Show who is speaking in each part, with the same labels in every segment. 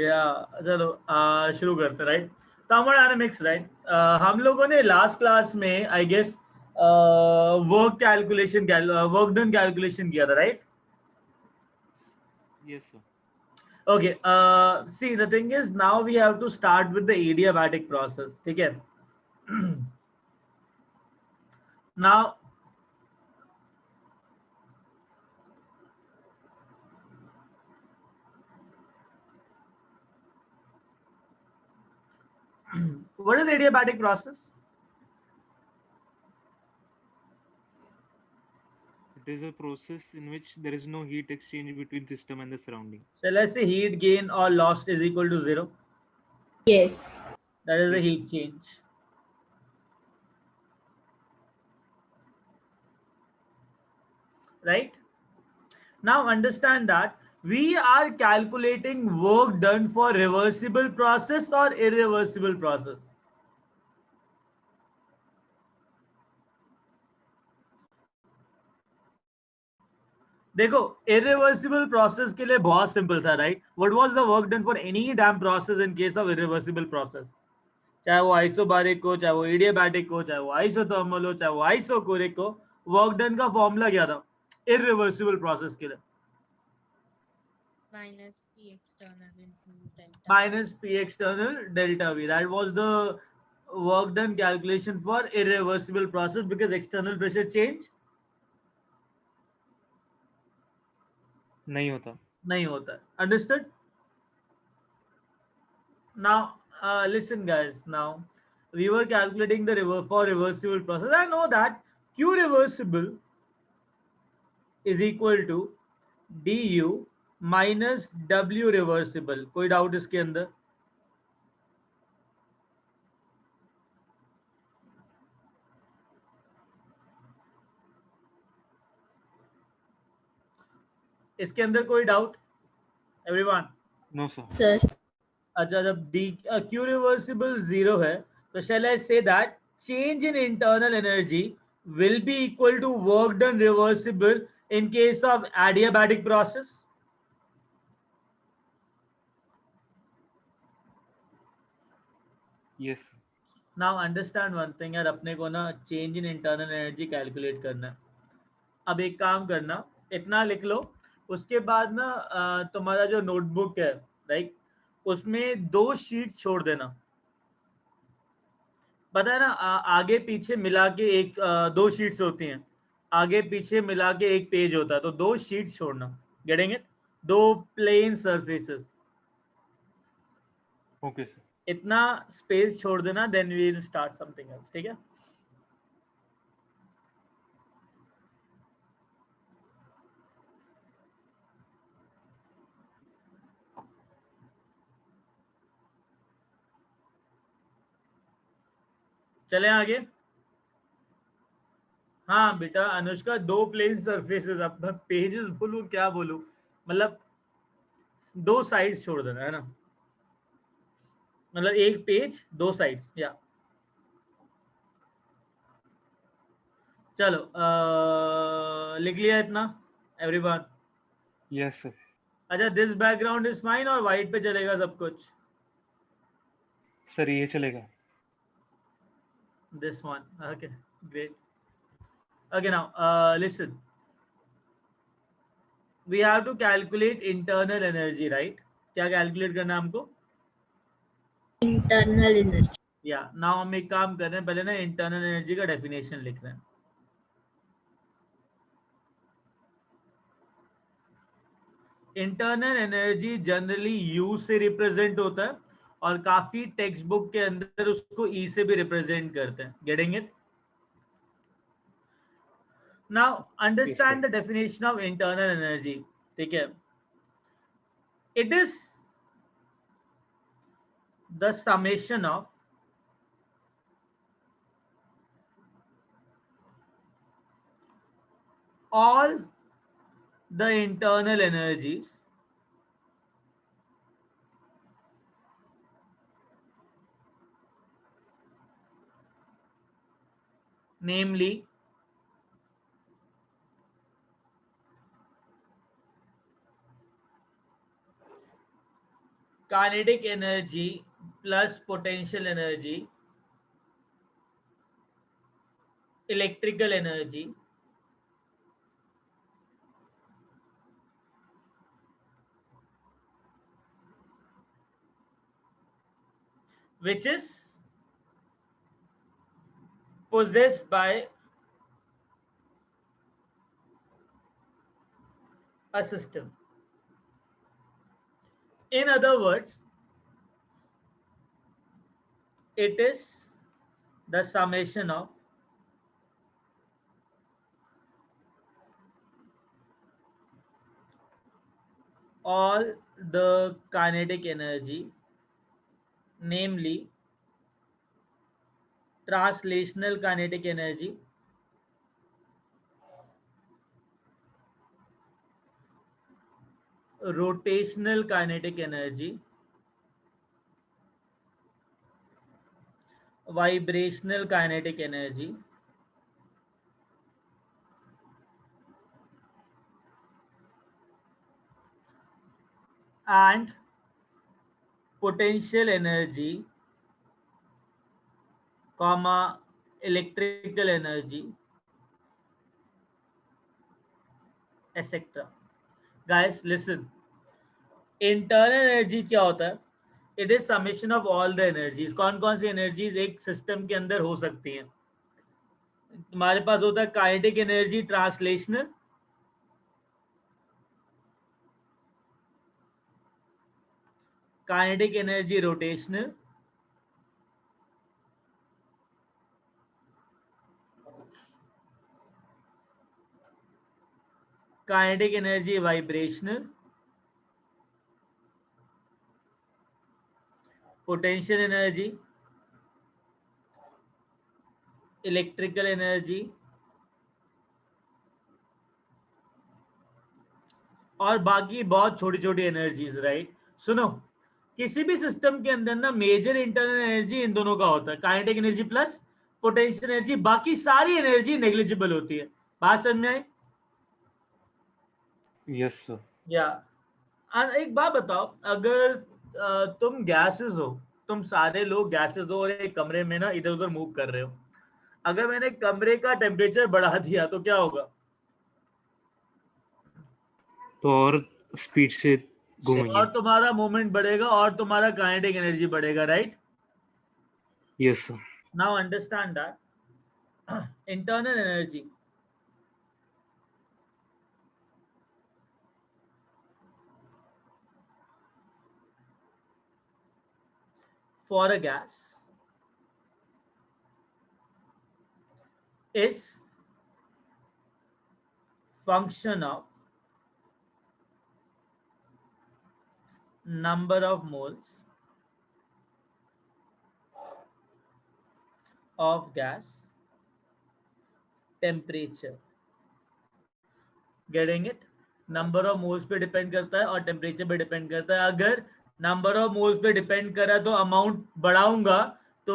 Speaker 1: या चलो शुरू करते राइट. Thermodynamics right. हम लोगों ने लास्ट क्लास में I guess work work done calculation किया था right.
Speaker 2: Yes, sir.
Speaker 1: Okay, see the thing is now we have to start with the adiabatic process. ठीक है. Now what is the adiabatic process?
Speaker 2: It is a process in which there is no heat exchange between system and the surrounding.
Speaker 1: So let's say heat gain or lost is equal to 0.
Speaker 3: Yes.
Speaker 1: That is the
Speaker 2: Yes.
Speaker 1: heat change. Right? Now understand that we are calculating work done for reversible process or irreversible process. देखो irreversible process के लिए बहुत simple था right. What was the work done for any damn process in case of irreversible process? चाहे वो isobaric हो, चाहे वो एडियाबैटिक हो, चाहे वो आइसोथर्मल हो, चाहे वो आइसोकोरिक हो, वर्क डन का फॉर्मूला क्या था इरिवर्सिबल प्रोसेस के लिए?
Speaker 3: Minus P external into delta.
Speaker 1: Minus P external delta V. That was the work done calculation for irreversible process because external pressure change
Speaker 2: नहीं होता.
Speaker 1: नहीं होता है. Understood? Now listen guys. Now we were calculating the for reversible process. I know that Q reversible is equal to du minus W reversible. कोई doubt इसके अंदर? इसके अंदर कोई doubt? Everyone?
Speaker 2: No, sir.
Speaker 3: Sir.
Speaker 1: अच्छा, जब Q रिवर्सिबल 0 है तो shall I say that change in internal energy will be equal to work done reversible in case of adiabatic process?
Speaker 2: Yes.
Speaker 1: Now understand one thing यार, अपने को ना change in internal energy calculate करना है. अब एक काम करना, इतना लिख लो, उसके बाद ना तुम्हारा जो नोटबुक है राइट, उसमें 2 शीट्स छोड़ देना. पता है ना, आगे पीछे मिला के एक 2 शीट्स होती हैं, आगे पीछे मिला के एक पेज होता है, तो 2 शीट्स छोड़ना. Getting it? 2 plane surfaces.
Speaker 2: Okay, sir.
Speaker 1: इतना स्पेस छोड़ देना, then we will start something else. ठीक है? चले आगे. हाँ बेटा अनुष्का, 2 प्लेन सरफेसेस. अब मैं पेजेस बोलूं क्या बोलूं, मतलब 2 साइड्स छोड़ देना है ना, मतलब एक पेज 2 साइड्स. या चलो लिख लिया इतना एवरीवन?
Speaker 2: Yes, sir.
Speaker 1: अच्छा, दिस बैकग्राउंड इज फाइन और व्हाइट पे चलेगा सब कुछ?
Speaker 2: Sir, ये चलेगा.
Speaker 1: This one. Okay, great. Okay, now listen. We have to calculate internal energy, right? क्या कैलकुलेट करना है हमको?
Speaker 3: Internal energy.
Speaker 1: या नाउ हम एक काम कर रहे हैं, पहले ना इंटरनल एनर्जी का डेफिनेशन लिख रहे हैं. इंटरनल एनर्जी जनरली यू से रिप्रेजेंट होता है और काफी टेक्स्ट बुक के अंदर उसको ई से भी रिप्रेजेंट करते हैं. Getting it? Now understand the definition of internal energy. ठीक है? It is the summation of all the internal energies namely kinetic energy plus potential energy, electrical energy, which is possessed by a system. In other words, it is the summation of all the kinetic energy, namely translational kinetic energy, rotational kinetic energy, vibrational kinetic energy, and potential energy, comma electrical energy, etc. Guys, listen. Internal energy क्या होता है? It is summation of all the energies. कौन कौन सी energies एक system के अंदर हो सकती हैं? तुम्हारे पास होता है kinetic energy translational, kinetic energy rotational, kinetic energy vibrational, potential energy, electrical energy, और बाकी बहुत छोटी छोटी एनर्जीज. राइट? सुनो, किसी भी सिस्टम के अंदर ना मेजर इंटरनल एनर्जी इन दोनों का होता है, kinetic energy plus potential energy. बाकी सारी एनर्जी नेग्लिजिबल होती है. बात समझ में आई?
Speaker 2: Yes, sir.
Speaker 1: या एक बात बताओ, अगर तुम गैसेस हो, तुम सारे लोग गैसेस हो और एक कमरे में ना इधर उधर मूव कर रहे हो, अगर मैंने कमरे का टेम्परेचर बढ़ा दिया तो क्या होगा?
Speaker 2: तो और स्पीड से घूमेंगे.
Speaker 1: और तुम्हारा मूवमेंट बढ़ेगा और तुम्हारा काइनेटिक एनर्जी बढ़ेगा. Right?
Speaker 2: Yes, sir.
Speaker 1: Now understand that internal energy for a gas is function of number of moles of gas, temperature. Getting it? Number of moles पे डिपेंड करता है और टेम्परेचर पे डिपेंड करता है. अगर नंबर ऑफ मोल्स पे depend करा तो अमाउंट बढ़ाऊंगा तो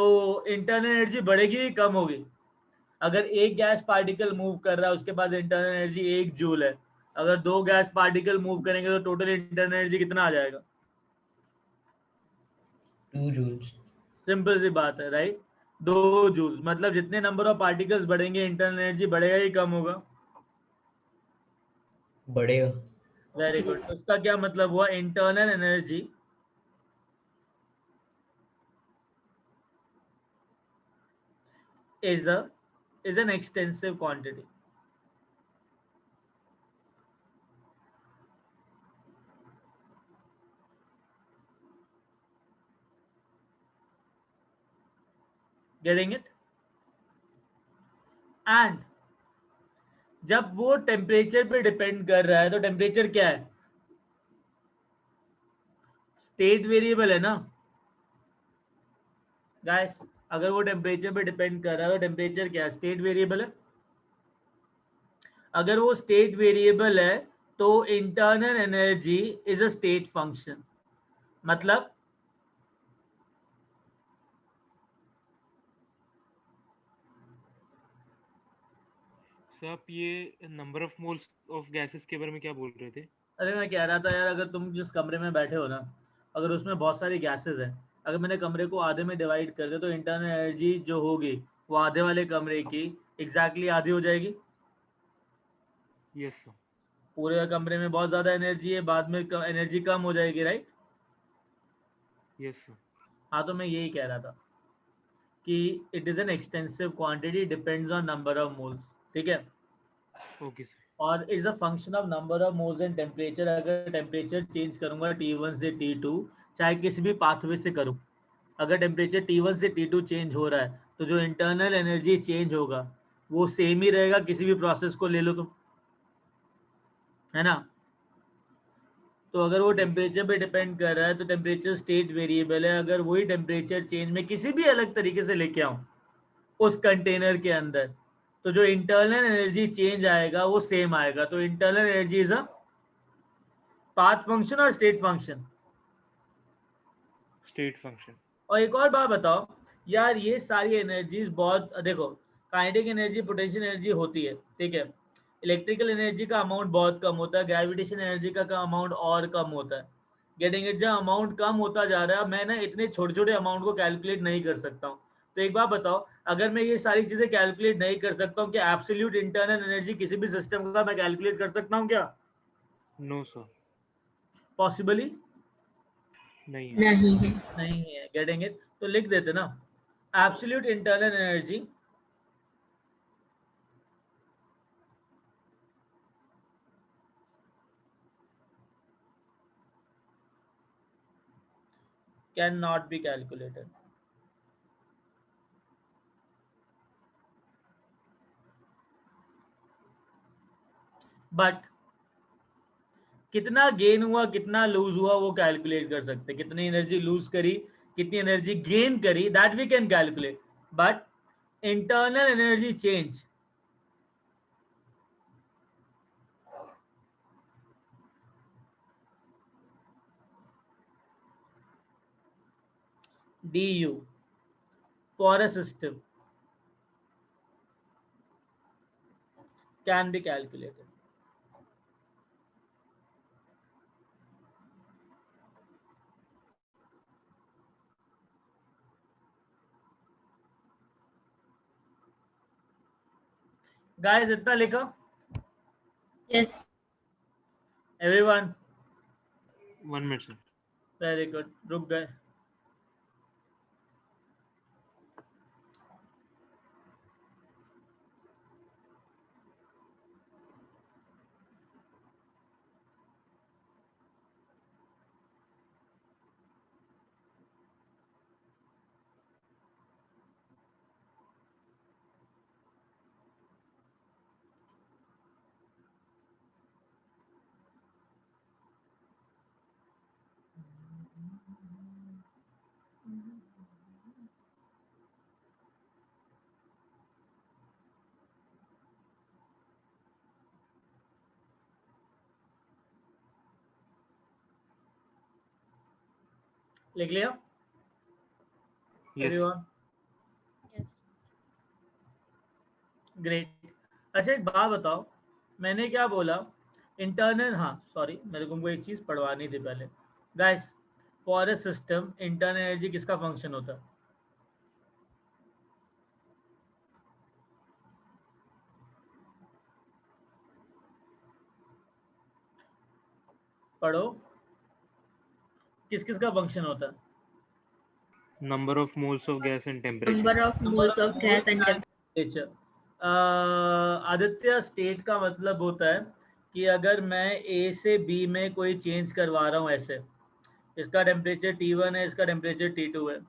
Speaker 1: इंटरनल एनर्जी बढ़ेगी ही कम होगी? अगर एक गैस पार्टिकल मूव कर रहा है उसके बाद इंटरनल एनर्जी 1 जूल है, अगर 2 गैस पार्टिकल मूव करेंगे तो टोटल इंटरनल एनर्जी कितना आ जाएगा?
Speaker 4: 2 joules.
Speaker 1: सिंपल सी बात है. राइट? 2 जूल. मतलब जितने नंबर ऑफ पार्टिकल्स बढ़ेंगे इंटरनल एनर्जी बढ़ेगा ही कम होगा?
Speaker 4: बढ़ेगा.
Speaker 1: Very good. उसका क्या मतलब हुआ? Internal energy is an extensive quantity. Getting it? And जब वो टेम्परेचर पे डिपेंड कर रहा है तो टेम्परेचर क्या है? स्टेट वेरिएबल है ना गाइस? अगर वो टेम्परेचर पे डिपेंड कर रहा है तो टेम्परेचर क्या है? स्टेट वेरिएबल है. अगर वो स्टेट वेरिएबल है तो internal energy is a state function. मतलब
Speaker 2: सर आप ये number of moles of gases के बारे में क्या बोल रहे थे?
Speaker 1: अरे मैं कह रहा था यार, अगर तुम जिस कमरे में बैठे हो ना अगर उसमें बहुत सारी गैसेज हैं, अगर मैंने कमरे को आधे में डिवाइड कर दिया तो इंटरनल एनर्जी जो होगी वो आधे वाले कमरे की एग्जैक्टली आधी हो जाएगी।
Speaker 2: Yes, sir.
Speaker 1: पूरे कमरे में बहुत ज्यादा एनर्जी है, बाद में एनर्जी कम हो जाएगी, राइट।
Speaker 2: Yes, sir.
Speaker 1: हाँ, तो मैं यही कह रहा था कि it is an extensive quantity, depends on number of moles, ठीक है।
Speaker 2: Okay, sir.
Speaker 1: और is a function of number of moles and temperature. अगर टेम्परेचर चेंज करूंगा T1 से T2, चाहे किसी भी पाथवे से करूं, अगर टेम्परेचर T1 से T2 चेंज हो रहा है तो जो इंटरनल एनर्जी चेंज होगा वो सेम ही रहेगा, किसी भी प्रोसेस को ले लो तुम, है ना। तो अगर वो
Speaker 2: Yes, sir.
Speaker 1: टेम्परेचर पे डिपेंड कर रहा है तो टेम्परेचर स्टेट वेरिएबल है। अगर वही टेम्परेचर चेंज में किसी भी अलग तरीके से लेके आऊं उस कंटेनर के अंदर, तो जो इंटरनल एनर्जी चेंज आएगा वो सेम आएगा। तो internal energy is a path function और स्टेट फंक्शन।
Speaker 2: State function.
Speaker 1: और एक और बात बताओ यार, ये सारी एनर्जीज बहुत, देखो काइनेटिक एनर्जी, पोटेंशियल एनर्जी होती है, ठीक है। इलेक्ट्रिकल एनर्जी का अमाउंट बहुत कम होता है, ग्रेविटेशन एनर्जी का अमाउंट और कम होता है। गेटिंग इट, जब अमाउंट कम होता जा रहा है, मैं ना इतने छोटे छोटे अमाउंट को कैलकुलेट नहीं कर सकता हूँ। तो एक बात बताओ, अगर मैं ये सारी चीजें कैलकुलेट नहीं कर सकता हूँ, क्या एब्सोल्यूट इंटरनल एनर्जी किसी भी सिस्टम का मैं कैलकुलेट कर सकता हूँ क्या?
Speaker 2: No, sir.
Speaker 1: पॉसिबली
Speaker 2: नहीं है.
Speaker 3: नहीं है।
Speaker 1: नहीं है। गेटिंग इट, तो लिख देते ना, absolute internal energy can not be calculated. But कितना गेन हुआ कितना लूज हुआ वो कैलकुलेट कर सकते, कितनी एनर्जी लूज करी कितनी एनर्जी गेन करी, that we can calculate. But internal energy change, du for a system can be calculated. Guys इतना लिखो,
Speaker 3: Yes.
Speaker 1: Everyone.
Speaker 2: 1 minute, sir.
Speaker 1: Very good, रुक गए। लिख लिया
Speaker 2: Yes, sir.
Speaker 1: Everyone?
Speaker 3: Yes.
Speaker 1: Great. अच्छा एक बात बताओ, मैंने क्या बोला, इंटरनल, हाँ सॉरी, मेरे को एक चीज पढ़वानी थी पहले। Guys, for a system internal energy किसका फंक्शन होता है? पढ़ो, किस किस का फंक्शन होता है?
Speaker 2: Number of moles of gas and temperature.
Speaker 3: Number of moles of gas and temperature.
Speaker 1: Temperature. Aditya, state का मतलब होता है कि अगर मैं ए से बी में कोई चेंज करवा रहा हूँ, ऐसे इसका टेम्परेचर T1 है, इसका टेम्परेचर T2 है,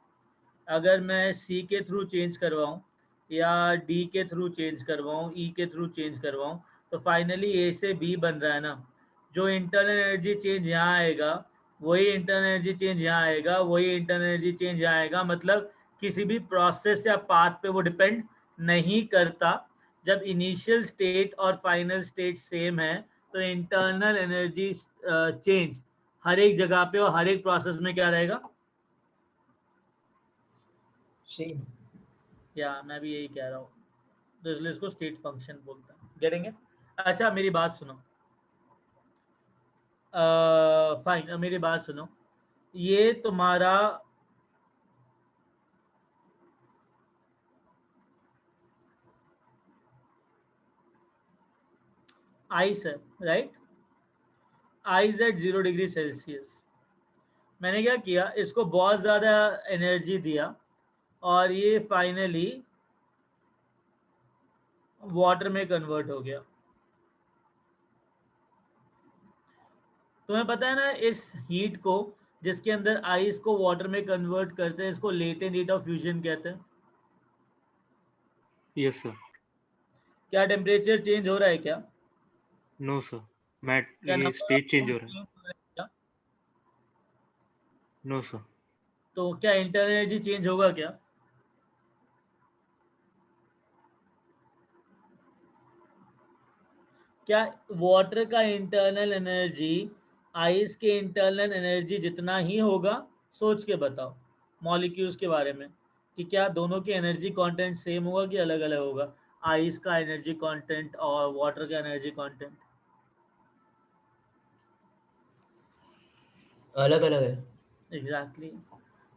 Speaker 1: अगर मैं सी के थ्रू चेंज करवाऊँ या डी के थ्रू चेंज करवाऊँ, ई के थ्रू चेंज करवाऊँ, तो फाइनली ए से बी बन रहा है ना। जो इंटरनल एनर्जी चेंज यहाँ आएगा वही इंटरनल एनर्जी चेंज यहाँ आएगा, वही इंटरनल एनर्जी चेंज यहाँ आएगा। मतलब किसी भी प्रोसेस या पाथ पे वो डिपेंड नहीं करता। जब इनिशियल स्टेट और फाइनल स्टेट सेम है तो इंटरनल एनर्जी चेंज हर एक जगह पे और हर एक प्रोसेस में क्या रहेगा?
Speaker 4: सेम।
Speaker 1: या मैं भी यही कह रहा हूँ, तो इसलिए इसको स्टेट फंक्शन बोलते हैं। Getting it? अच्छा मेरी बात सुनो, फाइन, मेरी बात सुनो। ये तुम्हारा आइस है, right? Ice eight 0 degree Celsius. मैंने क्या किया, इसको बहुत ज़्यादा एनर्जी दिया और ये फाइनली वाटर में कन्वर्ट हो गया। तुम्हें पता है ना, इस हीट को, जिसके अंदर आइस को वाटर में कन्वर्ट करते हैं, इसको लेटेंट हीट ऑफ फ्यूजन कहते हैं।
Speaker 2: Yes, sir.
Speaker 1: क्या टेम्परेचर चेंज हो रहा है क्या?
Speaker 2: No, sir. मैट
Speaker 1: क्या
Speaker 2: ये
Speaker 1: number of
Speaker 2: state change
Speaker 1: moles
Speaker 2: हो रहा है।
Speaker 1: चेंज हो रहा है क्या?
Speaker 2: No sir.
Speaker 1: तो क्या इंटरनल एनर्जी चेंज होगा क्या? क्या वाटर का इंटरनल एनर्जी आइस के इंटरनल एनर्जी जितना ही होगा? सोच के बताओ मॉलिक्यूल्स के बारे में कि क्या दोनों के एनर्जी कंटेंट सेम होगा कि अलग अलग होगा, आइस का एनर्जी कंटेंट और वाटर का एनर्जी कंटेंट।
Speaker 4: अलग अलग है।
Speaker 1: एग्जैक्टली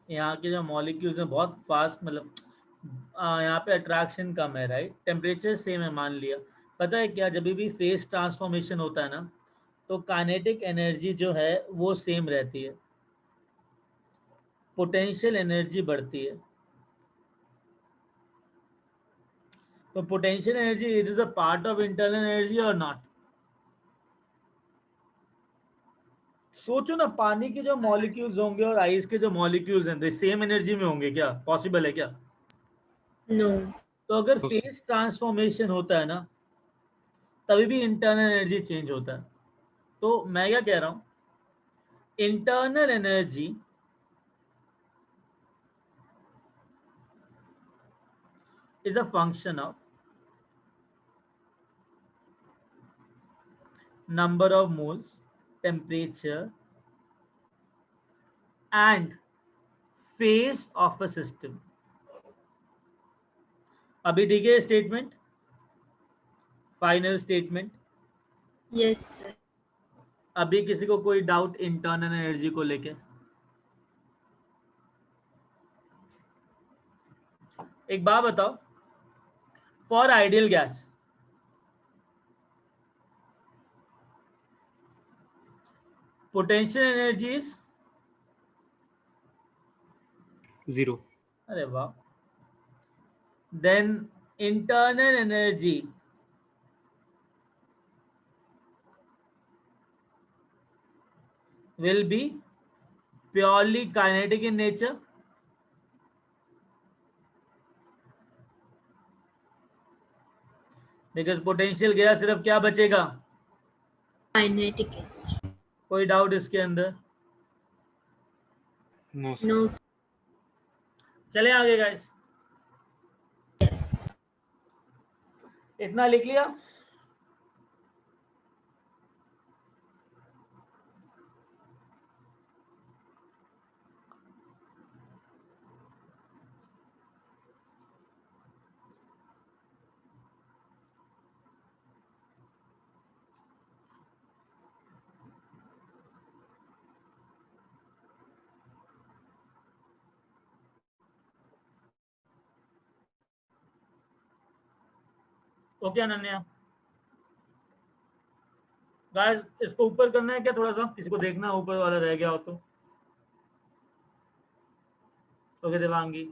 Speaker 1: यहाँ के जो मॉलिक्यूल्स हैं बहुत फास्ट, मतलब यहाँ पे अट्रैक्शन कम है, राइट? टेम्परेचर सेम है मान लिया। पता है क्या, जब भी फेस ट्रांसफॉर्मेशन होता है ना, तो काइनेटिक एनर्जी जो है वो सेम रहती है, पोटेंशियल एनर्जी बढ़ती है। तो potential energy it is a part of internal energy और नॉट? सोचो ना, पानी के जो मॉलिक्यूल्स होंगे और आइस के जो मॉलिक्यूल्स हैं, सेम एनर्जी में होंगे क्या? पॉसिबल है क्या?
Speaker 3: No.
Speaker 1: तो अगर
Speaker 2: Okay.
Speaker 1: फेस ट्रांसफॉर्मेशन होता है ना, तभी भी इंटरनल एनर्जी चेंज होता है। तो मैं क्या कह रहा हूं, internal energy is a function of number of moles, temperature and face of a system. अभी ठीक है statement? Final statement?
Speaker 3: Yes, sir.
Speaker 1: अभी किसी को कोई डाउट इंटरनल एनर्जी को लेके? एक बात बताओ, for ideal gas potential energy is,
Speaker 2: 0.
Speaker 1: अरे वाह, then internal energy will be purely kinetic in nature, because potential गया, सिर्फ क्या बचेगा?
Speaker 3: Kinetic energy.
Speaker 1: कोई डाउट इसके अंदर?
Speaker 2: No, sir.
Speaker 3: No, sir.
Speaker 1: चले आगे गाइस,
Speaker 3: Yes.
Speaker 1: इतना लिख लिया? ओके अनन्या, गाइस इसको ऊपर करना है क्या? थोड़ा सा किसी को देखना ऊपर वाला रह गया हो तो। ओके देवांगी,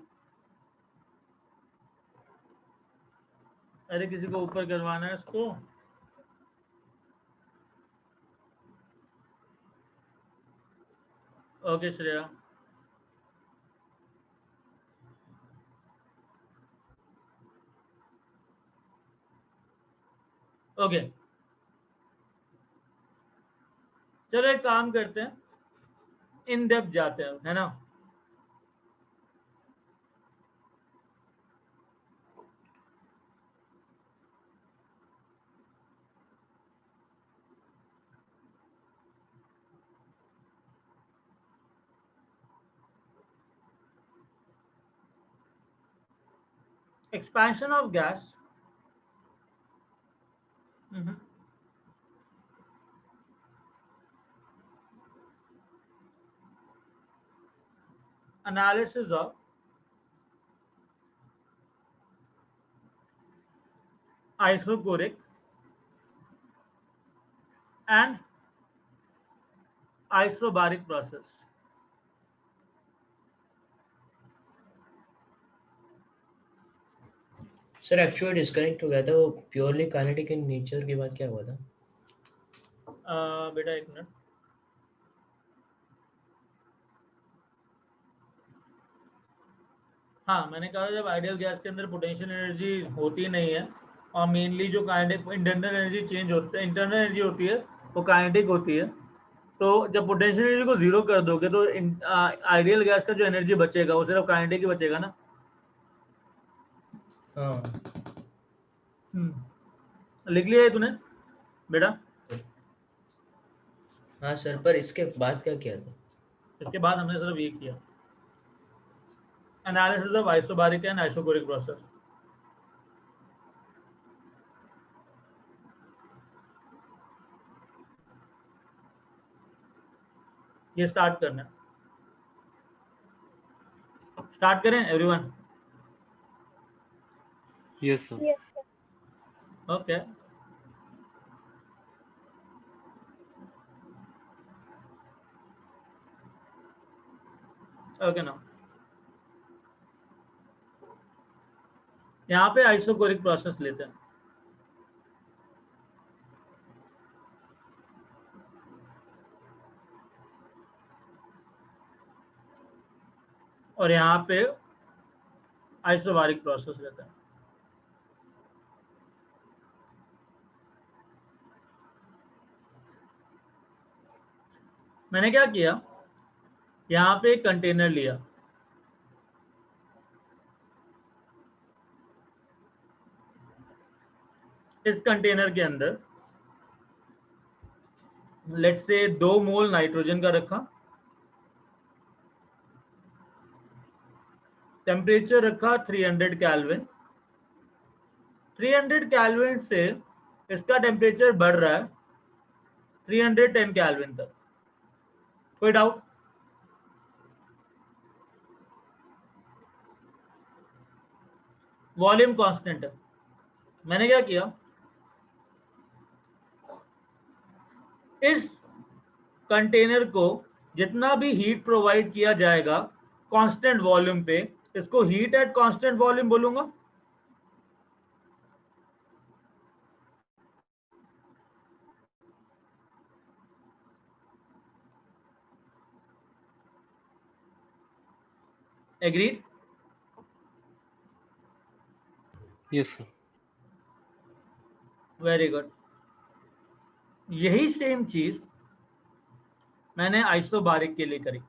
Speaker 1: अरे किसी को ऊपर करवाना है इसको। ओके श्रेया, ओके चलो एक काम करते हैं, इन डेप्थ जाते हैं, है ना? Expansion of gas, analysis of isochoric and isobaric process.
Speaker 4: Sir actually disconnect हो गया था, वो प्योरली काइनेटिक इन नेचर के बाद क्या हुआ था?
Speaker 1: बेटा एक मिनट, हाँ मैंने कहा जब आइडियल गैस के अंदर पोटेंशियल एनर्जी होती नहीं है और मेनली जो काइनेटिक इंटरनल एनर्जी चेंज होती है, इंटरनल एनर्जी होती है वो काइनेटिक होती है, तो जब पोटेंशियल एनर्जी को जीरो कर दोगे तो आइडियल गैस का जो एनर्जी बचेगा वो सिर्फ काइनेटिक ही बचेगा ना।
Speaker 4: हाँ
Speaker 1: लिख लिया है तूने बेटा?
Speaker 4: हाँ सर, पर इसके बाद क्या किया था?
Speaker 1: इसके बाद हमने सिर्फ ये किया, analysis of isobaric and isochoric process. ये स्टार्ट करना है, स्टार्ट करें everyone?
Speaker 2: Yes, sir.
Speaker 1: Okay okay ना, यहाँ पे आइसोकोरिक प्रोसेस लेते हैं। और यहाँ पे आइसोबारिक प्रोसेस लेते हैं। मैंने क्या किया, यहाँ पे एक कंटेनर लिया, इस कंटेनर के अंदर लेट्स से 2 मोल नाइट्रोजन का रखा, टेम्परेचर रखा 300 केल्विन। 300 केल्विन से इसका टेम्परेचर बढ़ रहा है 310 केल्विन तक। कोई डाउट? वॉल्यूम कांस्टेंट है। मैंने क्या किया, इस कंटेनर को जितना भी हीट प्रोवाइड किया जाएगा कांस्टेंट वॉल्यूम पे, इसको हीट एट कांस्टेंट वॉल्यूम बोलूंगा। Agreed?
Speaker 2: Yes, sir.
Speaker 1: Very good. यही सेम चीज मैंने आइसोबारिक के लिए करी।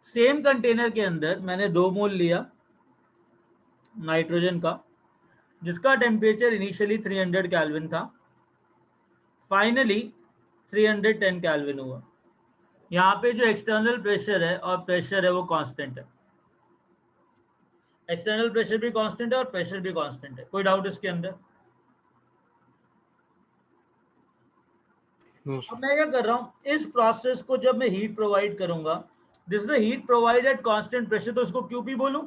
Speaker 1: सेम कंटेनर के अंदर मैंने 2 मोल लिया नाइट्रोजन का, जिसका टेम्परेचर इनिशियली 300 केल्विन था, फाइनली 310 केल्विन हुआ। यहाँ पे जो एक्सटर्नल प्रेशर है और प्रेशर है वो कांस्टेंट है, एक्सटर्नल प्रेशर भी कांस्टेंट है और प्रेशर भी कांस्टेंट है। कोई डाउट इसके अंदर?
Speaker 2: No,
Speaker 1: अब
Speaker 2: sir.
Speaker 1: मैं क्या कर रहा हूँ, इस प्रोसेस को जब मैं हीट प्रोवाइड करूंगा, this the heat provided constant pressure, तो इसको क्यूपी बोलूं।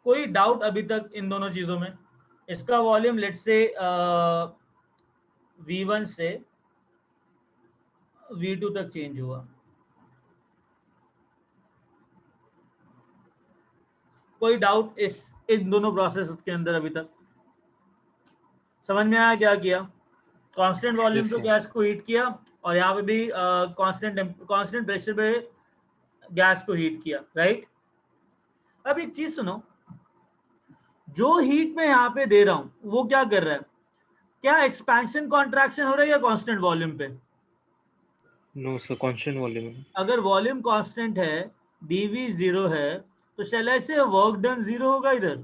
Speaker 1: कोई डाउट अभी तक इन दोनों चीजों में? इसका वॉल्यूम लेट्स से V1 से V2 तक चेंज हुआ, कोई डाउट इस इन दोनों प्रोसेस के अंदर अभी तक? समझ में आया क्या किया? कांस्टेंट वॉल्यूम
Speaker 2: Yes,
Speaker 1: पे
Speaker 2: sir.
Speaker 1: गैस को हीट किया और यहाँ पे भी कांस्टेंट प्रेशर पे गैस को हीट किया, राइट? अब एक चीज सुनो, जो हीट मैं यहाँ पे दे रहा हूं वो क्या कर रहा है? क्या एक्सपेंशन कॉन्ट्रैक्शन हो रहा है या कांस्टेंट वॉल्यूम पे?
Speaker 2: No, sir. Constant volume.
Speaker 1: अगर वॉल्यूम कांस्टेंट है, dv जीरो है, तो शैल आई से वर्क डन जीरो होगा इधर,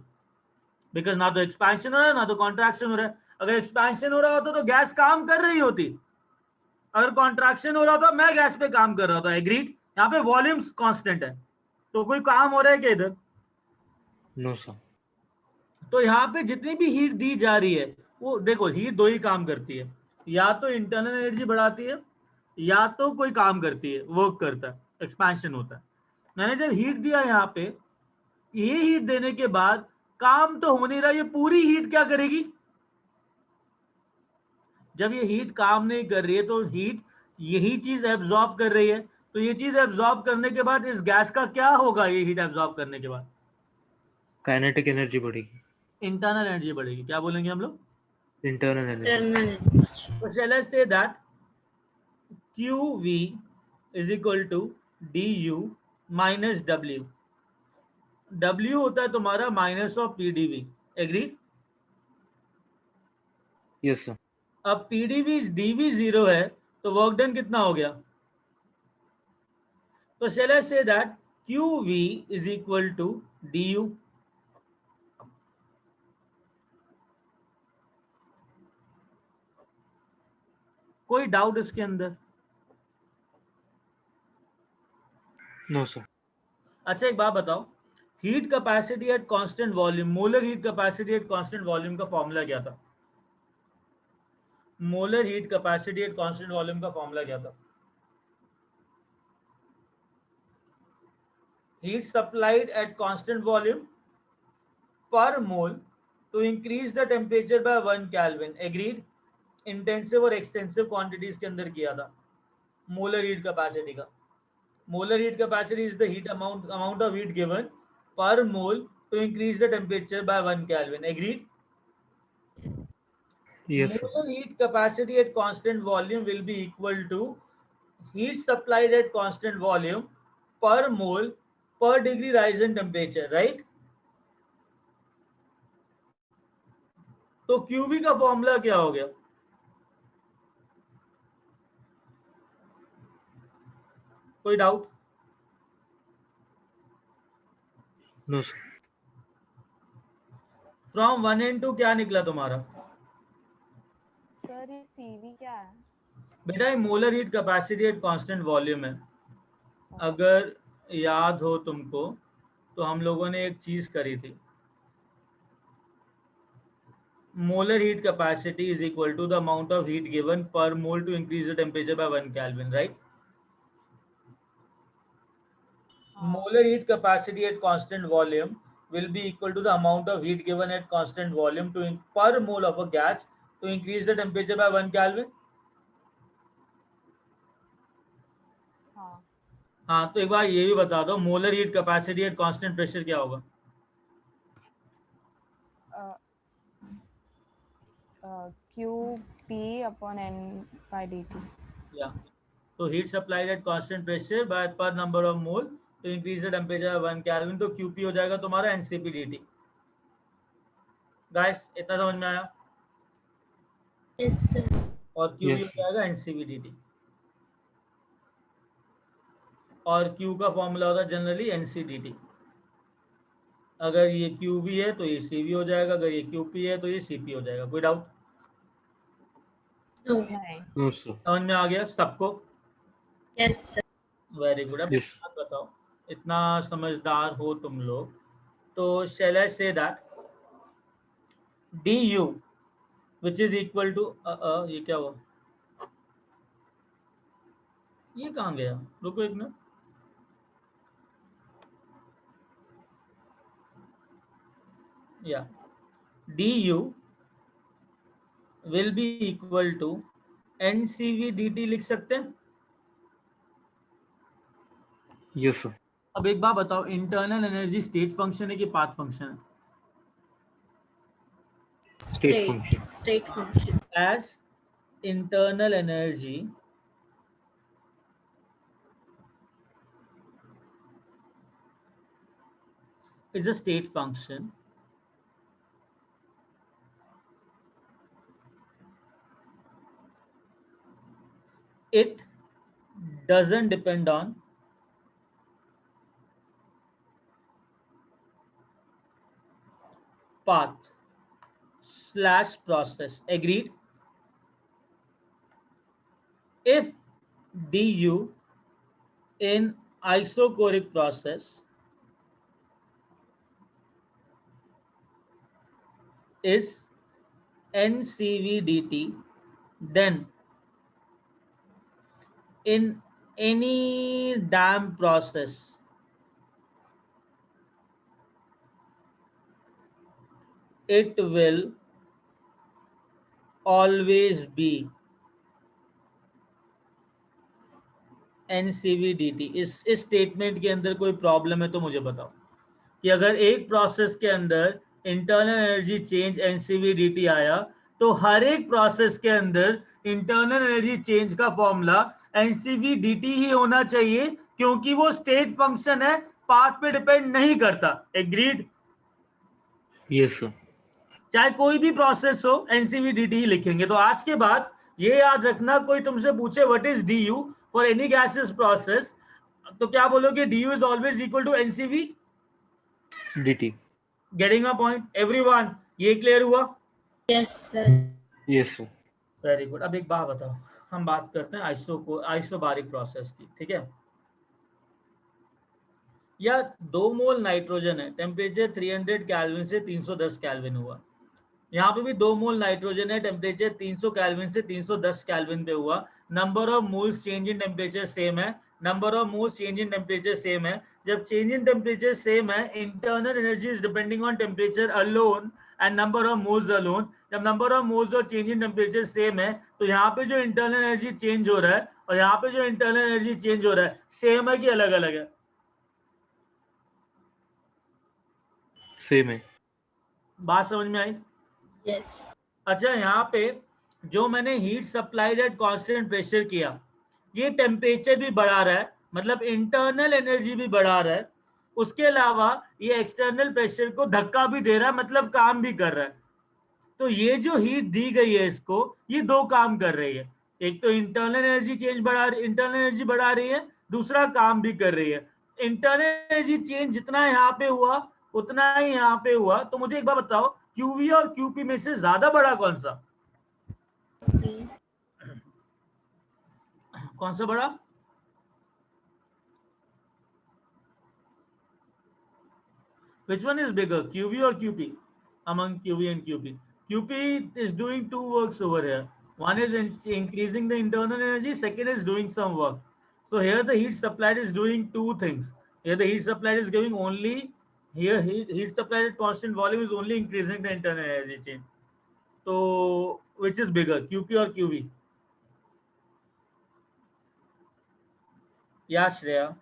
Speaker 1: बिकॉज ना तो एक्सपेंशन हो रहा है ना तो कॉन्ट्रैक्शन हो रहा है। अगर एक्सपेंशन हो रहा होता तो गैस काम कर रही होती, अगर कॉन्ट्रैक्शन हो रहा था मैं गैस पे काम कर रहा था, एग्रीड? यहाँ पे वॉल्यूम कांस्टेंट है, तो कोई काम हो रहा है क्या इधर?
Speaker 2: No, sir.
Speaker 1: तो यहाँ पे जितनी भी हीट दी जा रही है, वो देखो हीट दो ही काम करती है, या तो इंटरनल एनर्जी बढ़ाती है या तो कोई काम करती है, वर्क करता है, एक्सपेंशन होता है। मैंने जब हीट दिया यहाँ पे, ये हीट देने के बाद काम तो हो नहीं रहा, ये पूरी हीट क्या करेगी? जब ये हीट काम नहीं कर रही है तो हीट यही चीज एब्जॉर्ब कर रही है, तो ये चीज एब्जॉर्ब करने के बाद इस गैस का क्या होगा? ये हीट एब्जॉर्ब करने के बाद
Speaker 2: Kinetic energy बढ़ेगी.
Speaker 1: इंटरनल एनर्जी बढ़ेगी। क्या बोलेंगे हम लोग?
Speaker 2: Internal energy.
Speaker 3: Internal energy.
Speaker 1: तो shall I say that QV is equal to DU minus W. W होता है तुम्हारा minus of PdV, agreed?
Speaker 2: Yes, sir.
Speaker 1: अब PdV dV जीरो है तो वर्क डन कितना हो गया? तो shall I say that QV is equal to DU. कोई डाउट इसके अंदर?
Speaker 2: No, sir.
Speaker 1: अच्छा एक बात बताओ, heat capacity at constant volume, molar heat capacity at constant volume का फॉर्मूला क्या था? Molar heat capacity at constant volume का फॉर्मूला क्या था? Heat supplied at constant volume per mole to increase the temperature by 1 kelvin, agreed? Intensive और extensive quantities के अंदर किया था मोलर हीट कैपेसिटी का। Molar heat capacity is the heat amount of heat given per mole to increase the temperature by 1 Kelvin, agreed?
Speaker 2: Yes, sir.
Speaker 1: Molar heat capacity at constant volume will be equal to heat supplied at constant volume per mole per degree rise in temperature, right? तो QV का formula क्या हो गया? कोई doubt?
Speaker 2: No, sir.
Speaker 1: From 1 and 2 क्या निकला तुम्हारा?
Speaker 5: Sir ये सीवी क्या है?
Speaker 1: बेटा ये molar heat capacity at constant volume है। अगर याद हो तुमको तो हम लोगों ने एक चीज करी थी, molar heat capacity is equal to the amount of heat given per mole to increase the temperature by 1 Kelvin, right? Molar heat capacity at constant volume will be equal to the amount of heat given at constant volume per mole of a gas to increase the temperature by 1 Kelvin.
Speaker 5: हाँ
Speaker 1: हाँ, तो एक बार ये भी बता दो, molar heat capacity at constant pressure क्या होगा?
Speaker 5: Q P upon N by D T.
Speaker 1: या तो heat supplied at constant pressure by per number of mole to increase the temperature by 1 kelvin, तो QP हो जाएगा तुम्हारा एनसीपी dt। गाइस इतना समझ में आया?
Speaker 3: Yes, sir.
Speaker 1: और QV
Speaker 2: Yes,
Speaker 1: हो जाएगा एनसीवी dt, और Q का फॉर्मूला होता है जनरली NCDT। अगर ये QV है तो ये CV हो जाएगा, अगर ये QP है तो ये CP हो जाएगा। कोई डाउट?
Speaker 3: No.
Speaker 5: नहीं।
Speaker 2: No, sir.
Speaker 1: समझ में आ गया सबको?
Speaker 3: Yes, sir.
Speaker 1: Very good. अब
Speaker 2: Yes.
Speaker 1: एक बात बताओ, इतना समझदार हो तुम लोग, तो shall I say that du which is equal to ये क्या हुआ? ये कहाँ गया? रुको एक मिनट। या du will be equal to NCV dt लिख सकते हैं.
Speaker 2: Yes, sir.
Speaker 1: अब एक बात बताओ, इंटरनल एनर्जी स्टेट फंक्शन है कि पाथ फंक्शन है?
Speaker 2: State function.
Speaker 3: State function.
Speaker 1: As internal energy is a state function, it doesn't depend on path slash process. Agreed? If du in isochoric process is ncv dt, then in any damp process it will always be NCV dt. इस statement के अंदर कोई problem है तो मुझे बताओ कि अगर एक प्रोसेस के अंदर internal energy change NCV dt आया तो हर एक प्रोसेस के अंदर इंटरनल एनर्जी चेंज का फॉर्मूला एनसीवी dt ही होना चाहिए, क्योंकि वो स्टेट फंक्शन है, पाथ पे डिपेंड नहीं करता. एग्रीड?
Speaker 2: Yes, sir.
Speaker 1: चाहे कोई भी प्रोसेस हो एनसीवी dt ही लिखेंगे. तो आज के बाद ये याद रखना, कोई तुमसे पूछे what is du for any gases process, तो क्या बोलोगे? du is always equal to NCV
Speaker 2: dt.
Speaker 1: Getting my point everyone? ये क्लियर हुआ?
Speaker 3: Yes, sir.
Speaker 2: Yes, sir.
Speaker 1: Very good. अब एक बात बताओ, हम बात करते हैं आइसोबारिक प्रोसेस की. ठीक है, या 2 मोल नाइट्रोजन है, टेम्परेचर 300 केल्विन से 310 केल्विन हुआ. यहाँ पे भी 2 मोल नाइट्रोजन है, टेम्परेचर 300 केल्विन से 310 केल्विन पे हुआ. Number of moles change in temperature same है, number of moles change in temperature same है. जब चेंज इन टेम्परेचर सेम है, internal energy is depending on temperature alone and number of moles alone. जब number of moles और change in temperature same है, तो यहाँ पे जो इंटरनल एनर्जी चेंज हो रहा है और यहाँ पे जो इंटरनल एनर्जी चेंज हो रहा है, सेम है कि अलग अलग है?
Speaker 2: Same है.
Speaker 1: बात समझ में आई?
Speaker 3: Yes.
Speaker 1: अच्छा, यहाँ पे जो मैंने heat supplied at constant pressure किया, ये टेम्परेचर भी बढ़ा रहा है, मतलब इंटरनल एनर्जी भी बढ़ा रहा है. उसके अलावा ये एक्सटर्नल प्रेशर को धक्का भी दे रहा है, मतलब काम भी कर रहा है. तो ये जो हीट दी गई है इसको, ये 2 काम कर रही है. एक तो इंटरनल एनर्जी इंटरनल एनर्जी बढ़ा रही है, दूसरा काम भी कर रही है. इंटरनल एनर्जी चेंज जितना यहाँ पे हुआ उतना ही यहाँ पे हुआ. तो मुझे एक बात बताओ, क्यूवी और क्यूपी में से ज्यादा बड़ा कौन सा?
Speaker 3: Okay.
Speaker 1: कौन सा बड़ा? Which one is bigger, QV or QP? Among QV and QP, QP is doing 2 works over here. One is increasing the internal energy, second is doing some work. So here the heat supplied is doing 2 things. Here the heat supplied is giving only, here heat supplied at constant volume is only increasing the internal energy change. So which is bigger, QP or QV? Yeah, Shreya,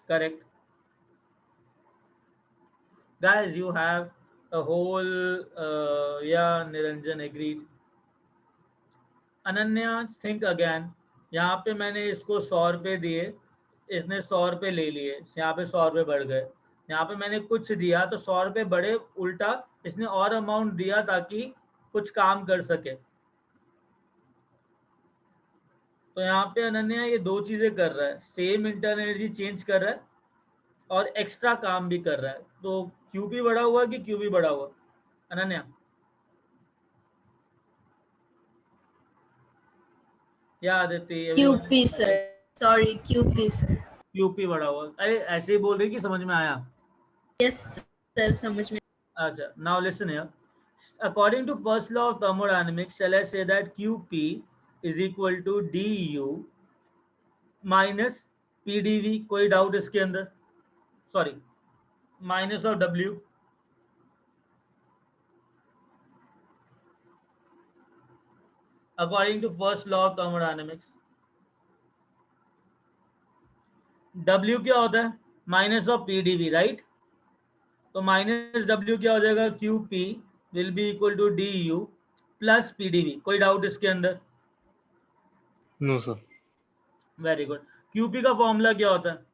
Speaker 1: correct. Guys, you have a whole yeah, Niranjan agreed. Ananya, think again. यहाँ पे मैंने इसको 100 रुपये दिए, इसने 100 रुपये ले लिए, यहाँ पे 100 रुपये बढ़ गए. यहाँ पे मैंने कुछ दिया तो 100 रुपये बढ़े, उल्टा इसने और अमाउंट दिया ताकि कुछ काम कर सके. तो यहाँ पे अनन्या ये 2 चीजें कर रहा है, सेम इंटरनल एनर्जी चेंज कर रहा है और एक्स्ट्रा काम भी कर रहा है. तो क्यूपी बढ़ा हुआ कि क्यूबी बढ़ा हुआ अनन्या? या Aditya?
Speaker 3: QP, sir. Sorry, QP, sir.
Speaker 1: QP बढ़ा हुआ. अरे ऐसे ही बोल रही कि समझ में आया?
Speaker 3: Yes, sir. समझ में.
Speaker 1: अच्छा, now listen here. According to first law of thermodynamics, shall I say that QP is equal to du minus PdV? कोई डाउट इसके अंदर? Sorry, minus of W. According to first law of thermodynamics, W क्या होता है? Minus of PdV, right? तो minus W क्या हो जाएगा? QP will be equal to DU plus PdV। कोई डाउट इसके अंदर?
Speaker 2: No, sir.
Speaker 1: Very good. QP का फॉर्मूला क्या होता है?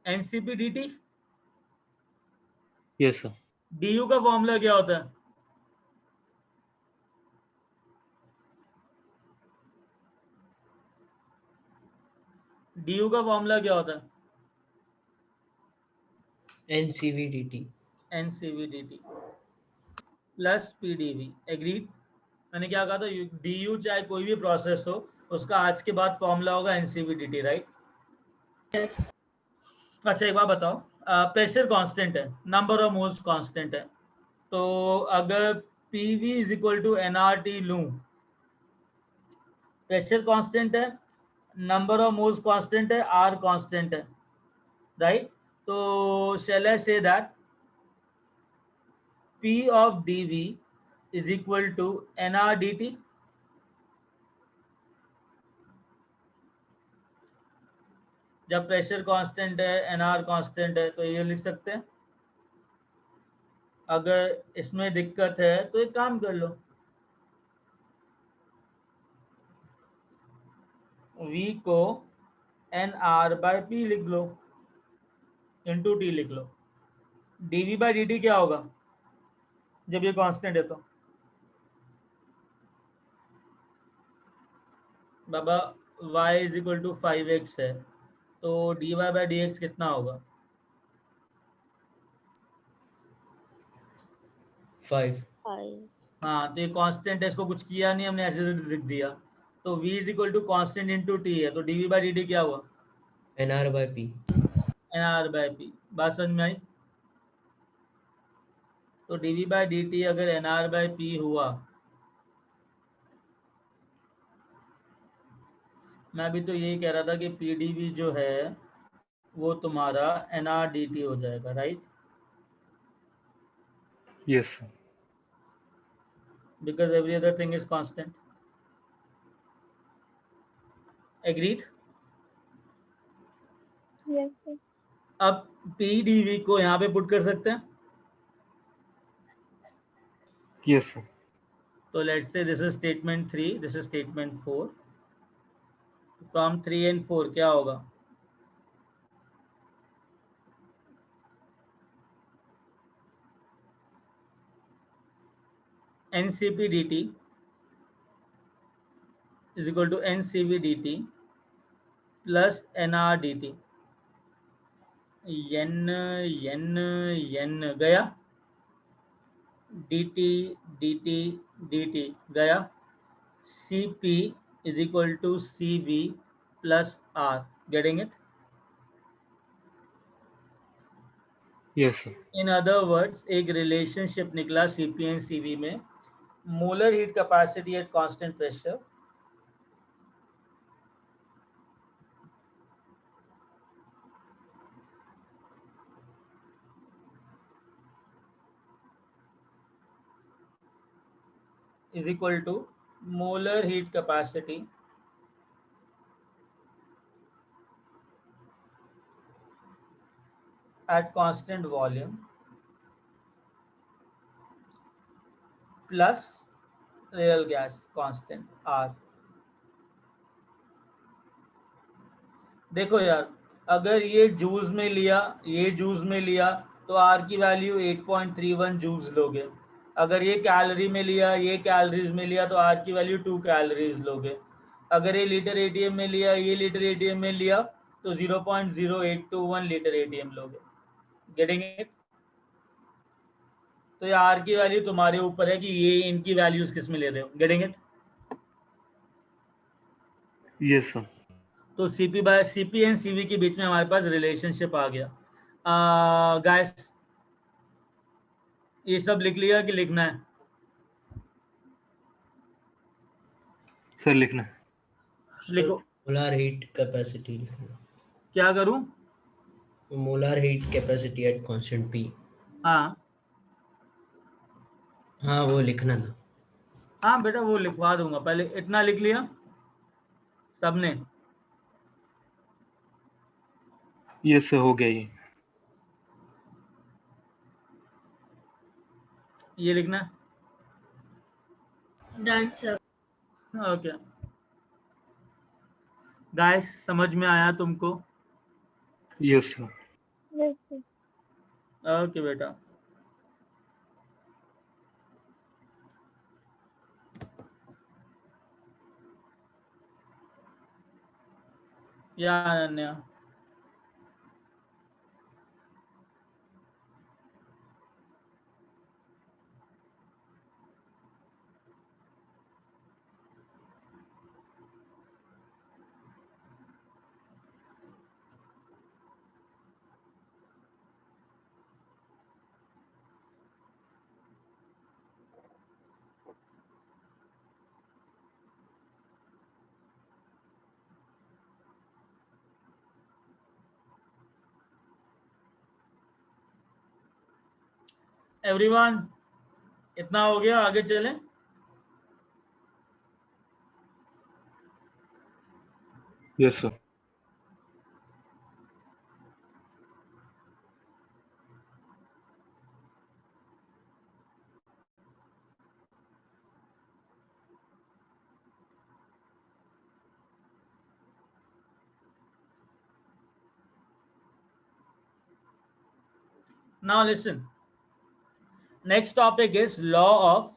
Speaker 1: NCP dt।
Speaker 2: Yes, sir.
Speaker 1: DU का फॉर्मूला क्या होता है? DU का फॉर्मूला क्या होता है?
Speaker 4: NCVDT.
Speaker 1: NCV dt plus PdV। Agreed? मैंने क्या कहा था? DU चाहे कोई भी प्रोसेस हो, उसका आज के बाद फॉर्मूला होगा NCV dt, राइट?
Speaker 3: Yes.
Speaker 1: अच्छा एक बात बताओ, प्रेशर कांस्टेंट है, नंबर ऑफ मोल्स कांस्टेंट है, तो अगर PV is equal to NRT लूं, प्रेशर कांस्टेंट है, नंबर ऑफ मोल्स कांस्टेंट है, R कांस्टेंट है, राइट? तो shall I say that P of dV is equal to NR dt? जब प्रेशर कांस्टेंट है, NR कांस्टेंट है, तो ये लिख सकते हैं। अगर इसमें दिक्कत है तो एक काम कर लो, V को NR/P लिख लो, इंटू T लिख लो। dV/dt क्या होगा जब ये कांस्टेंट है? तो बाबा y is equal to 5x है, तो dy/dx कितना होगा?
Speaker 4: 5.
Speaker 5: 5.
Speaker 1: हाँ, तो ये कांस्टेंट है, इसको कुछ किया नहीं हमने, ऐसे लिख दिया। तो v is equal to constant into T है, तो dV/dt क्या हुआ?
Speaker 4: NR/P.
Speaker 1: NR/P। बात समझ में आई? तो dV/dt अगर NR/P हुआ, मैं भी तो यही कह रहा था कि PdV जो है वो तुम्हारा NR/dt हो जाएगा, right?
Speaker 2: Yes, sir.
Speaker 1: Because every other thing is constant. Agreed?
Speaker 5: Yes, sir.
Speaker 1: अब PdV को यहाँ पे पुट कर सकते हैं।
Speaker 2: Yes, sir.
Speaker 1: तो let's say this is statement 3, this is statement 4। From 3 and 4 क्या होगा? NCP dt is equal to NCV dt plus NR dt। n गया, dt dt dt गया, CP is equal to CV plus R। Getting it?
Speaker 2: Yes, sir.
Speaker 1: In other words एक relationship निकला CP and CV में, molar heat capacity at constant pressure is equal to molar heat capacity at constant volume plus real gas constant R। देखो यार, अगर ये joules में लिया, ये जूल्स में लिया, तो R की वैल्यू 8.31 जूल्स लोगे। अगर ये कैलोरी में लिया, ये कैलोरीज में लिया, तो R की वैल्यू 2 कैलोरीज लोगे। अगर ये लीटर ATM में लिया, ये लीटर ATM में लिया, तो 0.0821 लीटर ATM लोगे। Getting it? तो ये R की वैल्यू तुम्हारे ऊपर है कि ये इनकी वैल्यूज किस में ले रहे हो। Getting it?
Speaker 2: Yes, sir.
Speaker 1: तो CP एंड CV के बीच में हमारे पास रिलेशनशिप आ गया। गाइस ये सब लिख लिया कि लिखना है?
Speaker 2: Sir, लिखना है।
Speaker 1: लिखो।
Speaker 4: Molar heat capacity लिखना।
Speaker 1: क्या करूं?
Speaker 4: Molar heat capacity at constant P.
Speaker 1: हाँ,
Speaker 4: हाँ वो लिखना था।
Speaker 1: हाँ बेटा वो लिखवा दूंगा, पहले इतना लिख लिया सबने?
Speaker 2: यस सर, हो गया ये।
Speaker 1: ये लिखना है?
Speaker 3: Done, sir.
Speaker 1: ओके गाइस, समझ में आया तुमको?
Speaker 2: Yes sir.
Speaker 5: Yes, sir.
Speaker 1: Okay बेटा। या अनन्या, एवरीवन, इतना हो गया, आगे चलें?
Speaker 2: Yes sir.
Speaker 1: Now listen. Next topic is law of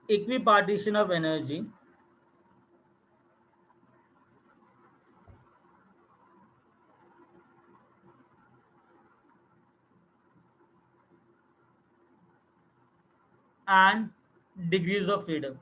Speaker 1: equipartition of energy. And degrees of freedom.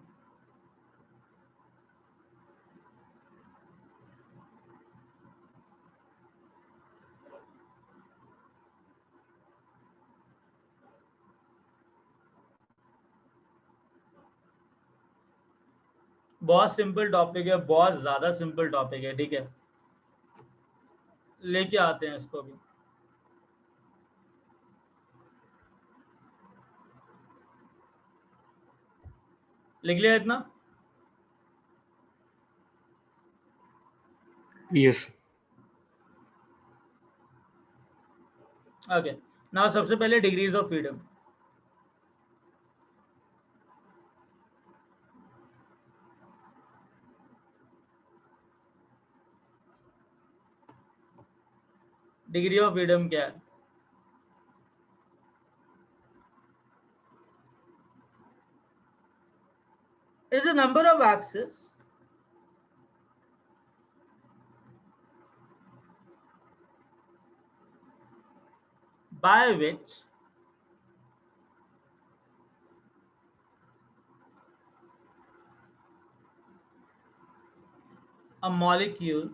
Speaker 1: बहुत सिंपल टॉपिक है, बहुत ज्यादा सिंपल टॉपिक है, ठीक है? लेके आते हैं इसको भी। लिख लिया इतना?
Speaker 2: यस।
Speaker 1: ओके, नाउ सबसे पहले degrees of freedom. Degree of freedom क्या है? It is a number of axes by which a molecule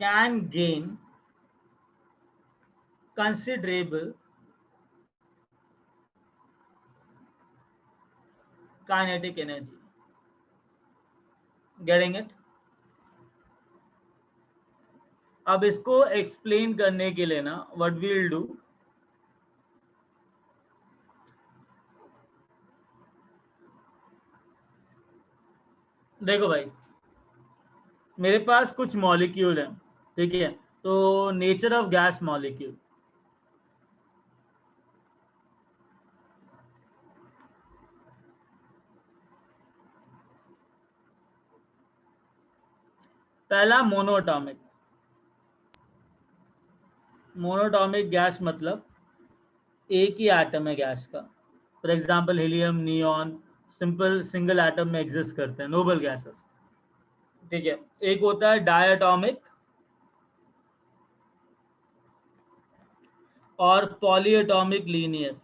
Speaker 1: can gain considerable kinetic energy. Getting it? अब इसको एक्सप्लेन करने के लिए ना, व्हाट वी विल डू, देखो भाई, मेरे पास कुछ मॉलिक्यूल है, ठीक है? तो नेचर ऑफ गैस मॉलिक्यूल, पहला मोनोएटॉमिक। मोनोएटॉमिक गैस मतलब एक ही एटम है गैस का। For example helium, neon, simple single atom में एग्जिस्ट करते हैं, नोबल गैसेस, ठीक है? एक होता है डायटॉमिक और पॉलीएटॉमिक लीनियर।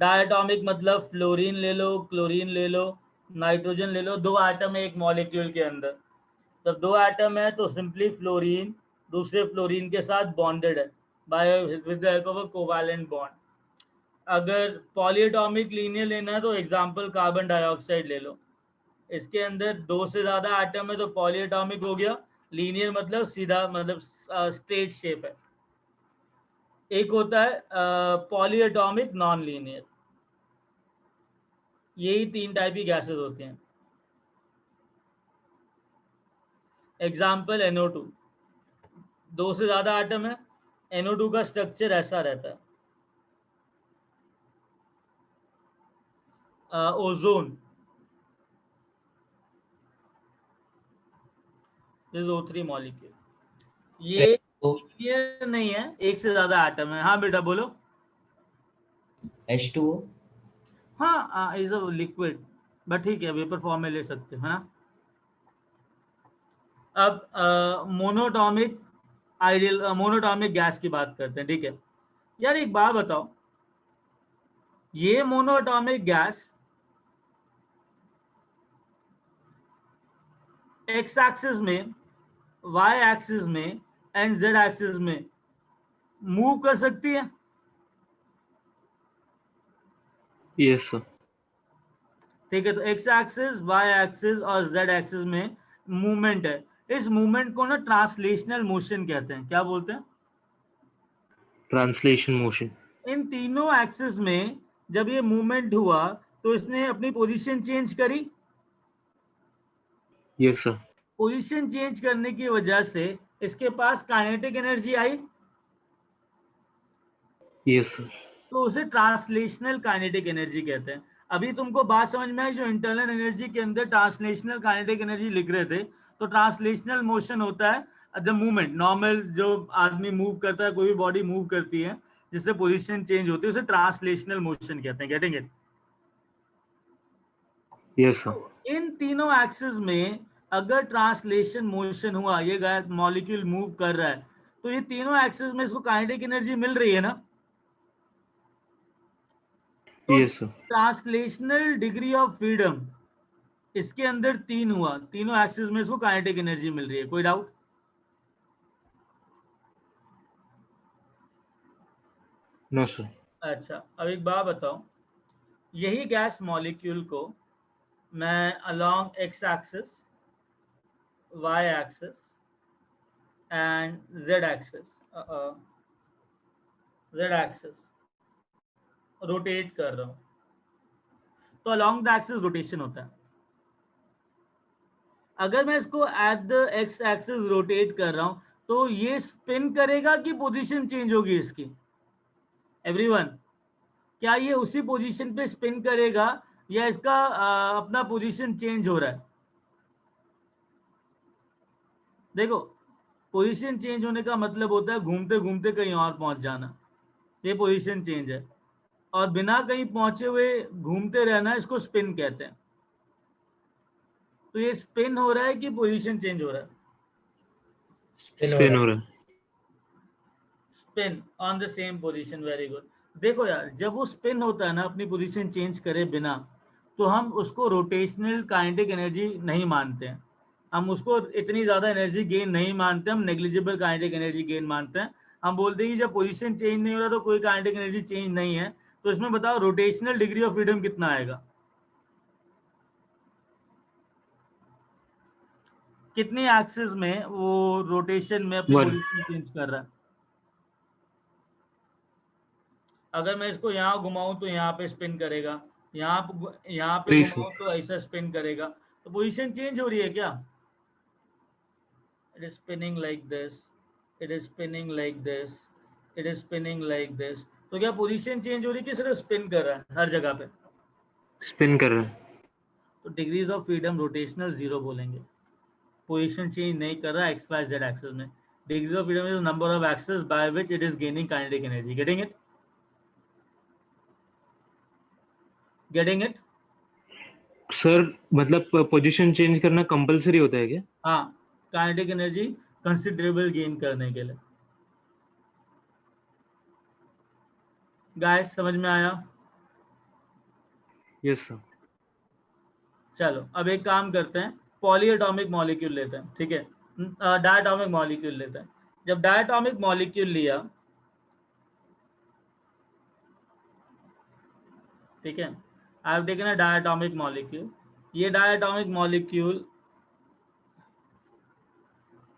Speaker 1: डायटॉमिक मतलब फ्लोरीन ले लो, क्लोरीन ले लो, नाइट्रोजन ले लो, दो एटम है एक मॉलिक्यूल के अंदर। जब दो एटम है तो सिंपली फ्लोरीन दूसरे फ्लोरीन के साथ बॉन्डेड है by with the help of a covalent bond. अगर पॉलीएटॉमिक लीनियर लेना है तो एग्जांपल कार्बन डाइऑक्साइड ले लो, इसके अंदर 2 से ज्यादा एटम है तो पॉलीएटॉमिक हो गया। लीनियर मतलब सीधा, मतलब स्ट्रेट शेप है। एक होता है पॉलीएटॉमिक नॉन लीनियर। यही 3 टाइप की गैसेस होते हैं। एग्जाम्पल NO2, 2 से ज्यादा एटम है, NO2 का स्ट्रक्चर ऐसा रहता है। ओजोन, दिस O3 मॉलिक्यूल, ये
Speaker 4: तो
Speaker 1: लीनियर नहीं है, एक से ज्यादा एटम है। हाँ बेटा बोलो।
Speaker 4: H2O।
Speaker 1: हाँ, इज अ लिक्विड, बट ठीक है, वेपर फॉर्म में ले सकते हो, है ना। अब मोनोटॉमिक आइडियल मोनोटॉमिक गैस की बात करते हैं, ठीक है। यार एक बात बताओ, ये मोनोटॉमिक गैस एक्स एक्सिस में, वाई एक्सिस में एंड जेड एक्सिस में मूव कर सकती है?
Speaker 2: Yes, sir.
Speaker 1: ठीक है, तो एक्स एक्सिस, वाई एक्सिस और जेड एक्सिस में मूवमेंट है। इस मूवमेंट को ना ट्रांसलेशनल मोशन कहते हैं। क्या बोलते हैं?
Speaker 2: Translation motion.
Speaker 1: इन तीनों एक्सिस में जब ये मूवमेंट हुआ तो इसने अपनी पोजीशन चेंज करी।
Speaker 2: Yes, sir.
Speaker 1: पोजीशन चेंज करने की वजह से इसके पास काइनेटिक एनर्जी आई,
Speaker 2: Yes, sir.
Speaker 1: तो उसे ट्रांसलेशनल काइनेटिक एनर्जी कहते हैं। अभी तुमको बात समझ में आई? जो इंटरनल एनर्जी के अंदर ट्रांसलेशनल काइनेटिक एनर्जी लिख रहे थे, तो ट्रांसलेशनल मोशन होता है द मूवमेंट, नॉर्मल जो आदमी मूव करता है, कोई भी बॉडी मूव करती है जिससे पोजीशन चेंज होती है, उसे ट्रांसलेशनल मोशन कहते हैं। Getting it?
Speaker 2: Yes, sir.
Speaker 1: तो इन तीनों एक्सिस में अगर ट्रांसलेशन मोशन हुआ, ये मॉलिक्यूल मूव कर रहा है, तो ये तीनों एक्सिस में इसको काइनेटिक एनर्जी मिल रही है ना। तो
Speaker 2: Yes, sir.
Speaker 1: Translational degree of freedom इसके अंदर 3 हुआ, तीनों एक्सिस में इसको काइनेटिक एनर्जी मिल रही है। कोई डाउट?
Speaker 2: No, sir.
Speaker 1: अच्छा, अब एक बात बताओ, यही गैस मॉलिक्यूल को मैं along X axis, Y axis and Z axis rotate कर रहा हूं, तो अलोंग द एक्सिस रोटेशन होता है। अगर मैं इसको at the x axis rotate कर रहा हूं तो ये स्पिन करेगा कि पोजीशन चेंज होगी इसकी? एवरीवन, क्या ये उसी पोजीशन पे स्पिन करेगा या इसका अपना पोजीशन चेंज हो रहा है? देखो, पोजीशन चेंज होने का मतलब होता है घूमते घूमते कहीं और पहुंच जाना, ये पोजीशन चेंज है। और बिना कहीं पहुंचे हुए घूमते रहना, इसको स्पिन कहते हैं। तो ये स्पिन हो रहा है कि पोजीशन चेंज हो रहा है?
Speaker 4: स्पिन हो
Speaker 2: Spin
Speaker 4: रहा
Speaker 2: हो
Speaker 4: है।
Speaker 2: रहा है.
Speaker 1: Spin on the same position, very good. देखो यार, जब वो स्पिन होता है ना अपनी पोजीशन चेंज करे बिना, तो हम उसको रोटेशनल काइनेटिक एनर्जी नहीं मानते हैं। हम उसको इतनी ज़्यादा एनर्जी गेन नहीं मानते, हम नेग्लिजिबल काइनेटिक एनर्जी गेन मानते हैं। हम बोलते हैं कि जब पोजीशन चेंज नहीं हो रहा तो कोई काइनेटिक एनर्जी चेंज नहीं है। तो इसमें बताओ रोटेशनल डिग्री ऑफ फ्रीडम कितना आएगा? कितनी एक्सिस में वो रोटेशन में अपनी
Speaker 2: 1.
Speaker 1: पोजीशन चेंज कर रहा है? अगर मैं इसको यहाँ घुमाऊं तो यहाँ पे स्पिन करेगा, यहाँ पे
Speaker 2: 3, sir.
Speaker 1: घुमाऊं तो ऐसा स्पिन करेगा, तो पोजीशन चेंज हो रही है क्या? It is spinning like this, it is spinning like this, it is spinning like this. तो क्या पोजीशन चेंज हो रही है कि सिर्फ स्पिन कर रहा है हर जगह पे?
Speaker 2: Spin कर रहा है.
Speaker 1: तो डिग्रीज ऑफ फ्रीडम रोटेशनल 0 बोलेंगे। पोजीशन चेंज नहीं कर रहा एक्स वाई जेड एक्सिस में। Degrees of freedom is number of axis by which it is gaining kinetic energy. Getting it? Getting it?
Speaker 2: Sir मतलब पोजीशन चेंज करना compulsory होता है क्या?
Speaker 1: हाँ, काइनेटिक एनर्जी कंसिडरेबल गेन करने के लिए। गाइस समझ में आया?
Speaker 2: Yes sir.
Speaker 1: चलो अब एक काम करते हैं, पॉलीएटॉमिक मॉलिक्यूल लेते हैं, ठीक है। डायटॉमिक मॉलिक्यूल लेते हैं। जब डायटॉमिक मॉलिक्यूल लिया, ठीक है, I have taken a diatomic molecule ये डायटोमिक मॉलिक्यूल,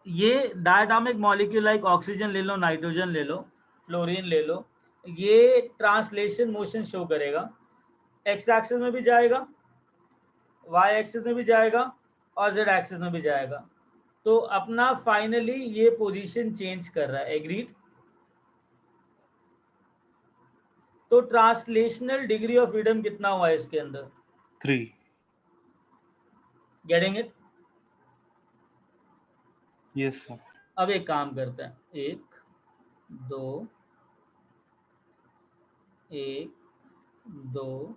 Speaker 1: ये डायटोमिक मॉलिक्यूल लाइक ऑक्सीजन ले लो, नाइट्रोजन ले लो, फ्लोरीन ले लो, ये ट्रांसलेशन मोशन शो करेगा, एक्स एक्सिस में भी जाएगा, वाई एक्सिस में भी जाएगा और जेड एक्सिस में भी जाएगा। तो अपना फाइनली ये पोजीशन चेंज कर रहा है। एग्रीड? तो ट्रांसलेशनल डिग्री ऑफ फ्रीडम कितना हुआ है इसके अंदर?
Speaker 2: 3.
Speaker 1: Getting it?
Speaker 2: Yes, sir.
Speaker 1: अब एक काम करते हैं, 1 2 1 2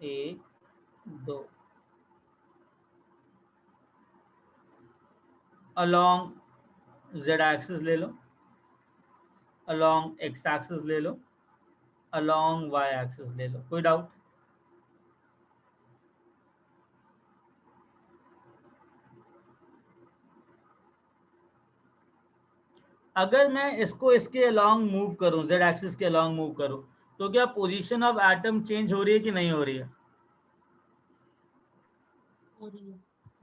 Speaker 1: 1 2 अलोंग जेड एक्सिस ले लो, अलोंग एक्स एक्सिस ले लो, अलोंग वाई एक्सिस ले लो। कोई डाउट? अगर मैं इसको इसके अलोंग मूव करूं, जेड एक्सिस के अलोंग मूव करूं, तो क्या पोजीशन ऑफ एटम चेंज हो रही है कि नहीं हो रही है?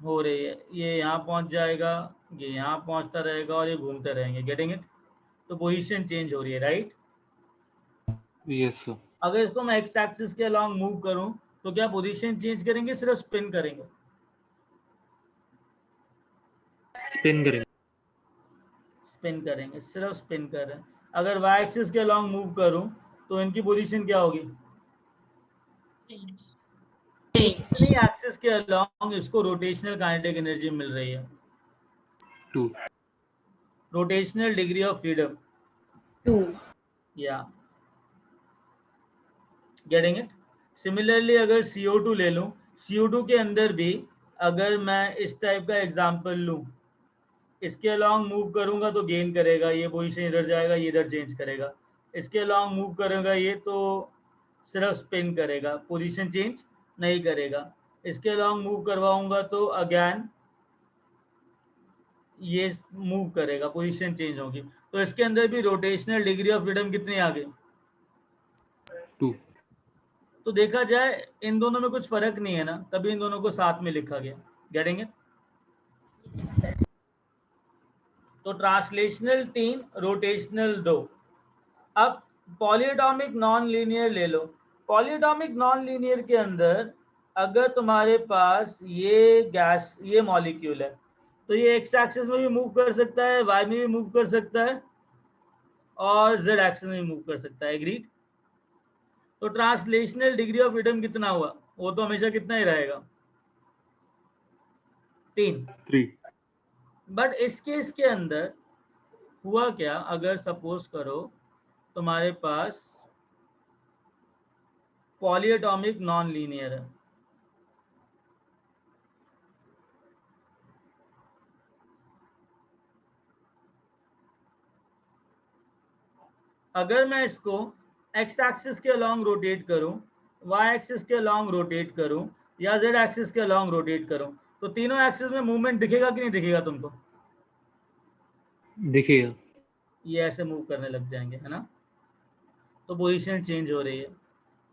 Speaker 1: हो रही है। ये यहाँ पहुंच जाएगा, ये यहाँ पहुंचता रहेगा और ये घूमते रहेंगे। Getting it? तो पोजीशन चेंज हो रही है, राइट?
Speaker 2: Yes, sir.
Speaker 1: अगर इसको मैं एक्स एक्सिस के अलोंग मूव करूं तो क्या पोजीशन चेंज करेंगे, सिर्फ स्पिन करेंगे?
Speaker 2: Spin करेंगे.
Speaker 1: स्पिन करेंगे, सिर्फ स्पिन कर रहे हैं। अगर वाई एक्सिस के अलोंग मूव करूं तो इनकी पोजीशन क्या होगी? इतनी एक्सिस के अलोंग इसको रोटेशनल काइनेटिक एनर्जी मिल रही है,
Speaker 2: 2.
Speaker 1: Rotational degree of freedom.
Speaker 3: 2.
Speaker 1: या गेटिंग इट? सिमिलरली अगर CO2 ले लूं, CO2 के अंदर भी अगर मैं इस टाइप का एग्जांपल लूं, इसके अलोंग मूव करूंगा तो गेन करेगा, ये पोजीशन इधर जाएगा, ये इधर चेंज करेगा। इसके अलोंग मूव करेगा ये तो सिर्फ स्पिन करेगा, पोजीशन चेंज नहीं करेगा। इसके अलोंग मूव करवाऊंगा तो अगेन ये मूव करेगा, पोजीशन चेंज होगी। तो इसके अंदर भी रोटेशनल डिग्री ऑफ फ्रीडम कितनी आ गई?
Speaker 2: 2.
Speaker 1: तो देखा जाए इन दोनों में कुछ फर्क नहीं है ना, तभी इन दोनों को साथ में लिखा गया। Getting it?
Speaker 3: Yes, sir.
Speaker 1: तो ट्रांसलेशनल 3, रोटेशनल 2। अब पॉलीएटॉमिक नॉन लीनियर ले लो। पॉलीएटॉमिक नॉन लीनियर के अंदर अगर तुम्हारे पास ये गैस, ये मॉलिक्यूल है, तो ये एक्स एक्सिस में भी मूव कर सकता है, वाई में भी मूव कर सकता है और जेड एक्सिस में भी मूव कर सकता है। एग्रीड? तो ट्रांसलेशनल डिग्री ऑफ फ्रीडम कितना हुआ? वो तो हमेशा कितना ही रहेगा, 3।
Speaker 2: 3.
Speaker 1: बट इस केस के अंदर हुआ क्या, अगर सपोज करो तुम्हारे पास पॉलीएटॉमिक नॉन लीनियर है, अगर मैं इसको एक्स एक्सिस के अलोंग रोटेट करूं, वाई एक्सिस के अलोंग रोटेट करूं या जेड एक्सिस के अलोंग रोटेट करूं, तो तीनों एक्सिस में मूवमेंट दिखेगा कि नहीं दिखेगा तुमको?
Speaker 2: दिखेगा.
Speaker 1: ये ऐसे मूव करने लग जाएंगे, है ना? तो पोजीशन चेंज हो रही है।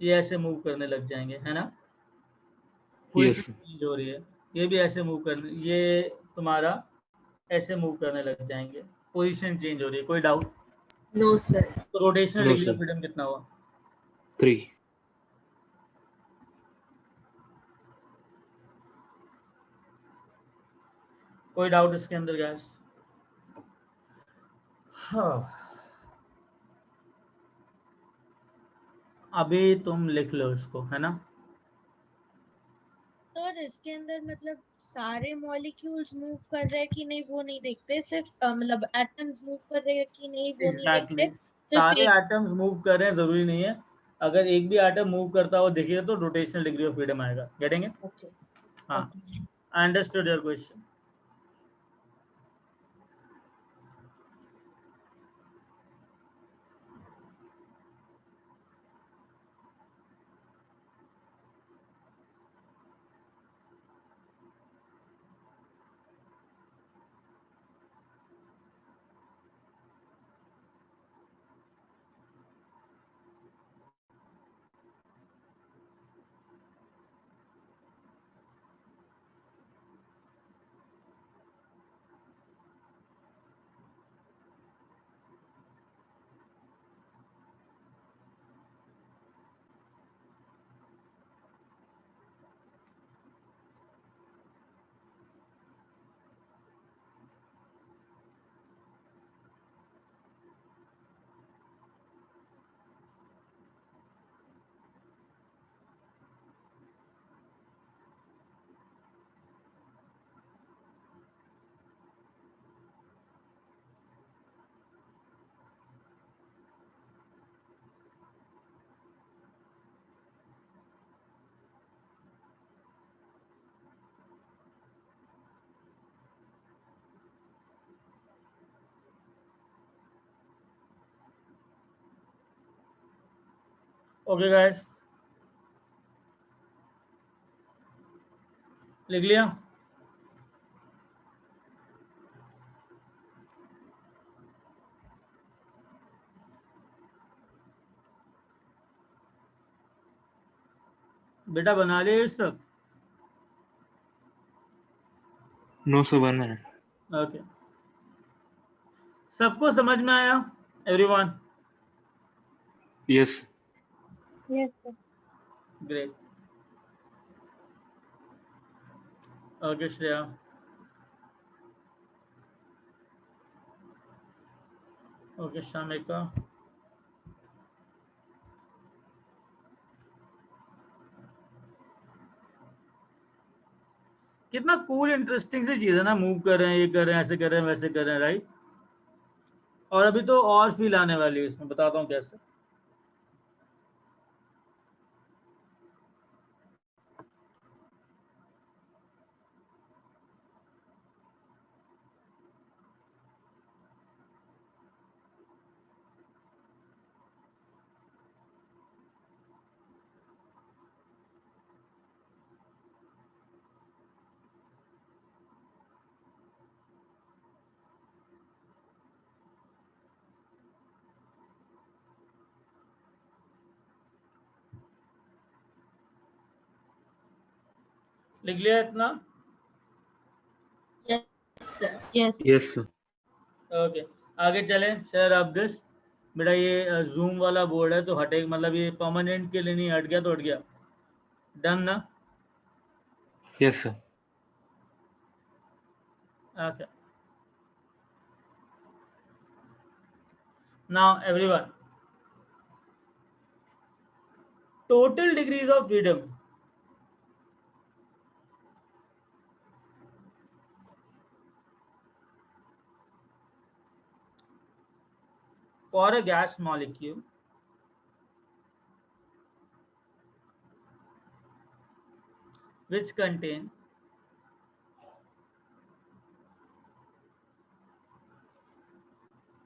Speaker 1: ये ऐसे मूव करने लग जाएंगे, है ना?
Speaker 2: Yes,
Speaker 1: position
Speaker 2: sir.
Speaker 1: चेंज हो रही है। ये भी ऐसे मूव करने, ये तुम्हारा ऐसे मूव करने लग जाएंगे, पोजीशन चेंज हो रही है। कोई डाउट?
Speaker 3: No, sir.
Speaker 1: तो rotational
Speaker 2: No,
Speaker 1: degree of
Speaker 2: sir.
Speaker 1: Freedom कितना हुआ?
Speaker 2: 3.
Speaker 1: कोई डाउट इसके अंदर गैस? हाँ, अभी तुम लिख लो इसको, है ना?
Speaker 6: सर इसके अंदर मतलब सारे मॉलिक्यूल्स मूव कर रहे हैं कि नहीं वो नहीं देखते, सिर्फ मतलब एटम्स मूव कर रहे हैं कि नहीं वो नहीं
Speaker 1: एग्जैक्टली,
Speaker 6: देखते, सिर्फ
Speaker 1: सारे
Speaker 6: एक.
Speaker 1: एटम्स मूव कर रहे हैं जरूरी नहीं है। अगर एक भी एटम मूव करता हुआ दिखेगा तो रोटेशनल डिग्री ऑफ फ्रीडम आएगा। Getting it?
Speaker 6: ओके.
Speaker 1: हाँ,
Speaker 6: okay.
Speaker 1: I understood your question. Okay guys, लिख लिया? बेटा बना लिया ये सब?
Speaker 2: नो सर, बना है।
Speaker 1: ओके, सबको समझ में आया? Everyone?
Speaker 2: Yes.
Speaker 6: Yes, sir.
Speaker 1: Great. Okay Shreya, okay Shamika, कितना कूल इंटरेस्टिंग सी चीज है ना, मूव कर रहे हैं, ये कर रहे हैं, ऐसे कर रहे हैं, वैसे कर रहे हैं, राइट? और अभी तो और फील आने वाली है इसमें, बताता हूँ कैसे। लिख लिया इतना?
Speaker 3: Yes, sir.
Speaker 6: Yes.
Speaker 2: Yes sir.
Speaker 1: Okay, आगे चले। Share of this. बेटा ये जूम वाला बोर्ड है तो हटे, मतलब ये परमानेंट के लिए नहीं, हट गया तो हट गया। डन ना?
Speaker 2: Yes sir.
Speaker 1: Okay, now everyone, total degrees of freedom for a gas molecule which contain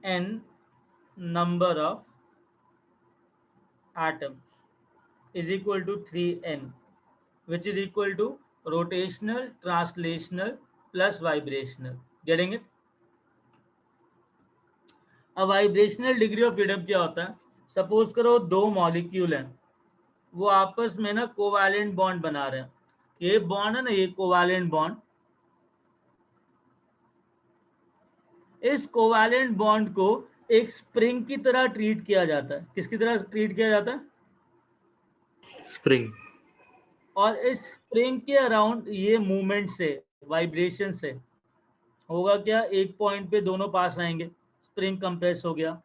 Speaker 1: n number of atoms is equal to 3n, which is equal to rotational, translational plus vibrational. Getting it? अब vibrational degree of freedom क्या होता है? Suppose करो दो molecule हैं, वो आपस में ना कोवैलेंट बॉन्ड बना रहे हैं। ये बॉन्ड है ना, ये कोवैलेंट बॉन्ड, इस कोवैलेंट बॉन्ड को एक स्प्रिंग की तरह ट्रीट किया जाता है। किसकी तरह ट्रीट किया जाता है?
Speaker 2: स्प्रिंग।
Speaker 1: और इस स्प्रिंग के अराउंड ये मूवमेंट से, वाइब्रेशन से होगा क्या? एक पॉइंट पे दोनों पास आएंगे, स्प्रिंग कंप्रेस हो गया।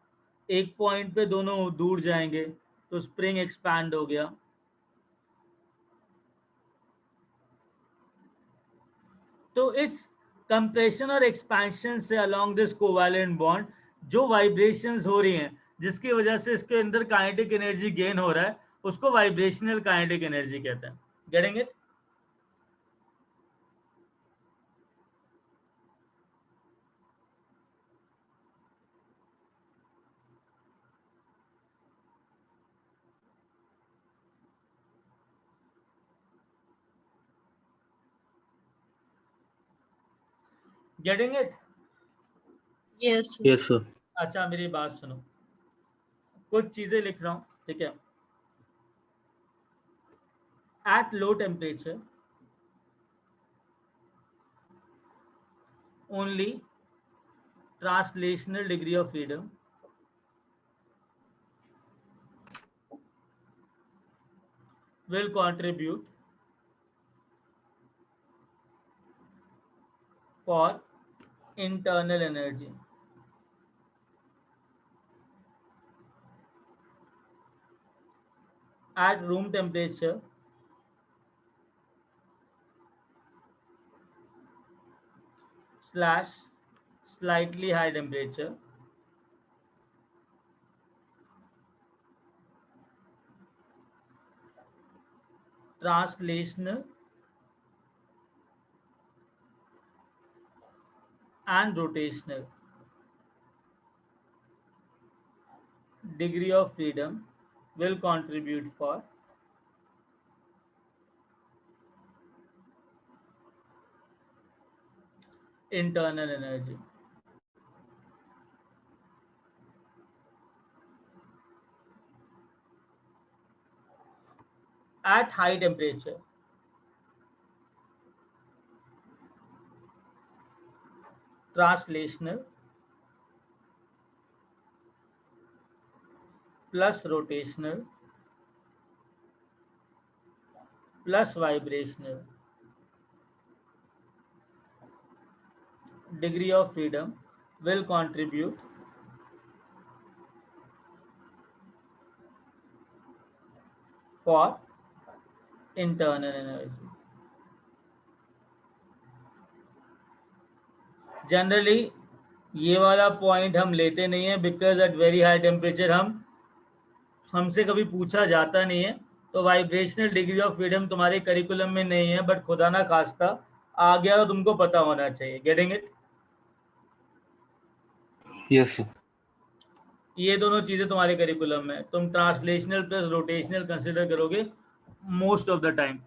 Speaker 1: एक पॉइंट पे दोनों दूर जाएंगे तो स्प्रिंग एक्सपैंड हो गया। तो इस कंप्रेशन और एक्सपेंशन से अलोंग दिस कोवैलेंट बॉन्ड जो वाइब्रेशंस हो रही हैं, जिसकी वजह से इसके अंदर काइनेटिक एनर्जी गेन हो रहा है, उसको वाइब्रेशनल काइनेटिक एनर्जी कहते हैं। Getting it? Getting it?
Speaker 6: Yes.
Speaker 2: Yes sir.
Speaker 1: अच्छा मेरी बात सुनो, कुछ चीजें लिख रहा हूं, ठीक है? At low temperature only translational degree of freedom will contribute for internal energy. At room temperature, slash slightly high temperature, translational and rotational degree of freedom will contribute for internal energy. At high temperature, translational plus rotational plus vibrational degree of freedom will contribute for internal energy. Generally ये वाला point हम लेते नहीं है because at very high temperature हमसे कभी पूछा जाता नहीं है, तो वाइब्रेशनल डिग्री ऑफ फ्रीडम तुम्हारे करिकुलम में नहीं है, बट खुदा ना खास्ता आ गया तो तुमको पता होना चाहिए. Getting it?
Speaker 2: Yes, sir.
Speaker 1: ये दोनों चीजें तुम्हारे करिकुलम में, तुम ट्रांसलेशनल प्लस रोटेशनल कंसिडर करोगे मोस्ट ऑफ द टाइम.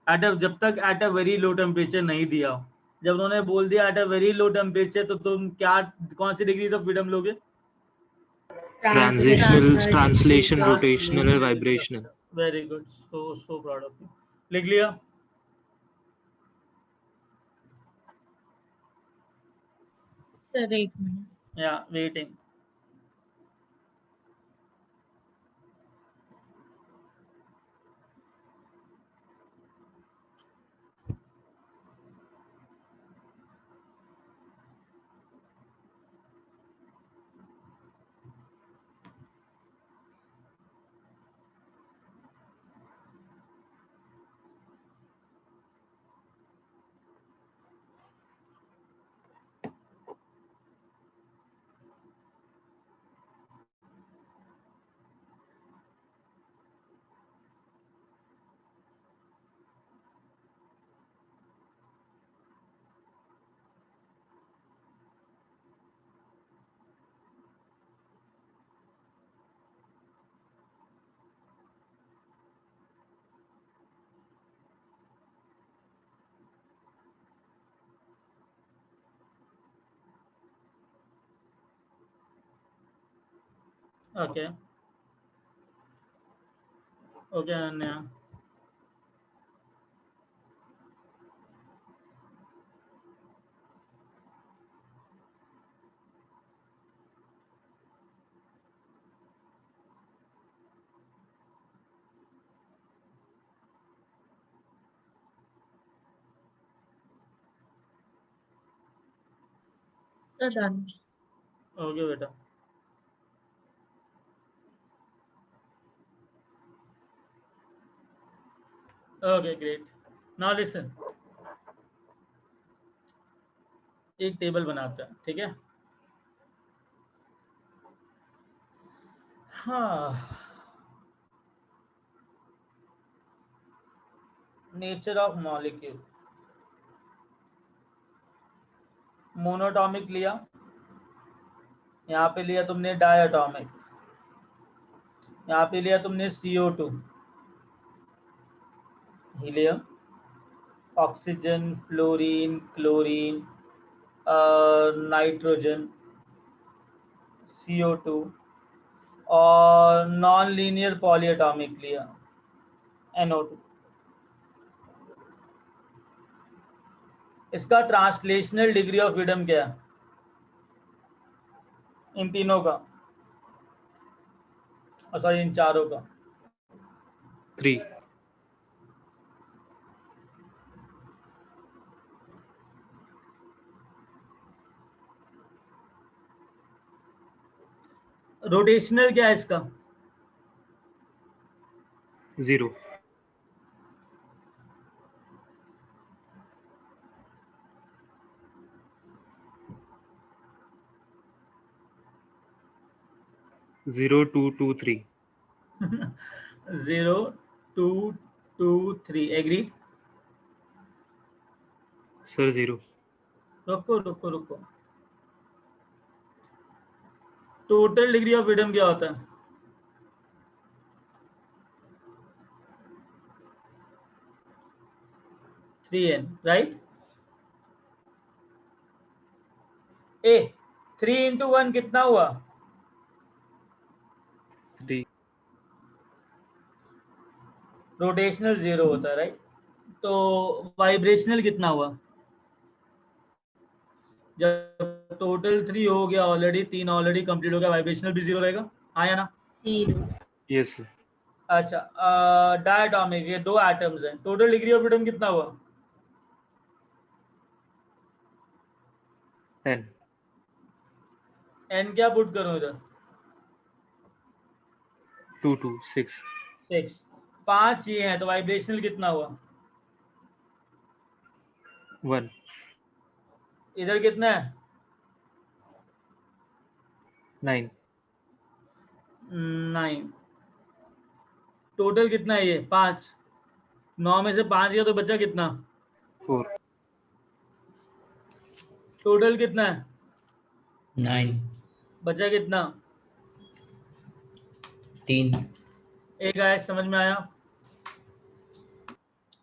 Speaker 1: जब तक at a very low temperature नहीं दिया हो. जब उन्होंने बोल दिया at a very low temperature, तो तुम क्या कौन सी डिग्री ऑफ फ्रीडम लोगे?
Speaker 2: Translation, rotational और vibrational.
Speaker 1: Very good, so proud of you. लिख लिया?
Speaker 6: सर एक मिनट.
Speaker 1: या waiting. Okay okay Ananya.
Speaker 6: Sir done.
Speaker 1: Okay बेटा. Okay great. नाउ लिसन, एक टेबल बनाते हैं, ठीक है? हाँ. Nature of molecule. मोनोटॉमिक लिया, यहाँ पे लिया तुमने डायटॉमिक, यहाँ पे लिया तुमने CO2, helium, oxygen, fluorine, chlorine, nitrogen, CO2 और नॉन लीनियर पॉलीएटॉमिक लिया NO2. इसका ट्रांसलेशनल डिग्री ऑफ फ्रीडम क्या है इन तीनों का, सॉरी इन चारों का?
Speaker 2: 3.
Speaker 1: रोटेशनल क्या है इसका?
Speaker 2: 0. Zero, 2, 2, 3.
Speaker 1: 0, 2, 2, 3. एग्री?
Speaker 2: Sir, 0.
Speaker 1: रुको रुको रुको. टोटल डिग्री ऑफ फ्रीडम क्या होता है? 3n, right? ए 3 into 1 कितना हुआ?
Speaker 2: 3.
Speaker 1: रोटेशनल 0 होता है, राइट? तो वाइब्रेशनल कितना हुआ? जब टोटल 3 हो गया ऑलरेडी, 3 ऑलरेडी कंप्लीट हो गया, वाइब्रेशनल भी 0 रहेगा, हाँ या ना?
Speaker 3: 0.
Speaker 2: Yes, sir.
Speaker 1: अच्छा, डायटोमिक, ये 2 एटम्स हैं, टोटल डिग्री ऑफ फ्रीडम कितना हुआ?
Speaker 2: 10.
Speaker 1: n क्या पुट करूं इधर?
Speaker 2: 2, 2, 6.
Speaker 1: 6. 5 ये हैं, तो वाइब्रेशनल कितना हुआ?
Speaker 2: 1.
Speaker 1: इधर कितना है?
Speaker 2: 9.
Speaker 1: 9. टोटल कितना है ये? 5. 9 में से 5 गया तो बचा कितना?
Speaker 2: 4.
Speaker 1: टोटल कितना है?
Speaker 4: 9.
Speaker 1: बचा कितना?
Speaker 4: 3.
Speaker 1: एक आया, समझ में आया?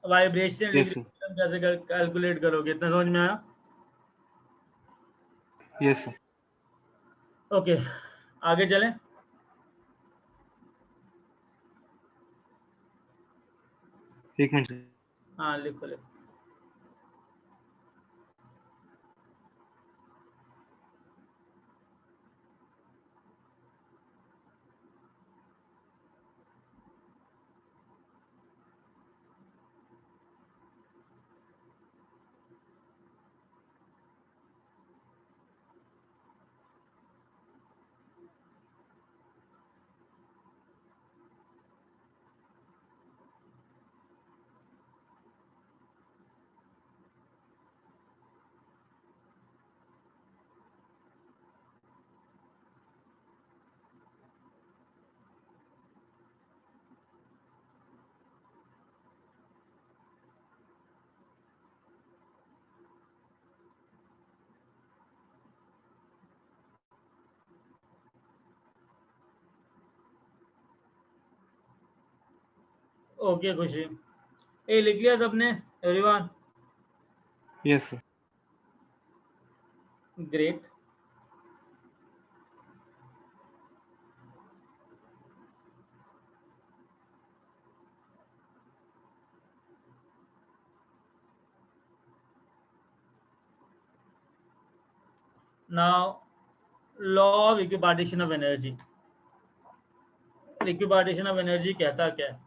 Speaker 1: Vibration
Speaker 2: Yes,
Speaker 1: degree
Speaker 2: sir.
Speaker 1: कैसे कैलकुलेट करोगे, इतना समझ में आया?
Speaker 2: Yes, sir.
Speaker 1: ओके, आगे चलें।
Speaker 2: एक मिनट sir.
Speaker 1: हाँ, लिखो लिखो। ओके खुशी, ए लिख लिया सबने, everyone?
Speaker 2: Yes, sir.
Speaker 1: Great. Now law of equipartition of energy. Equipartition of energy कहता क्या है?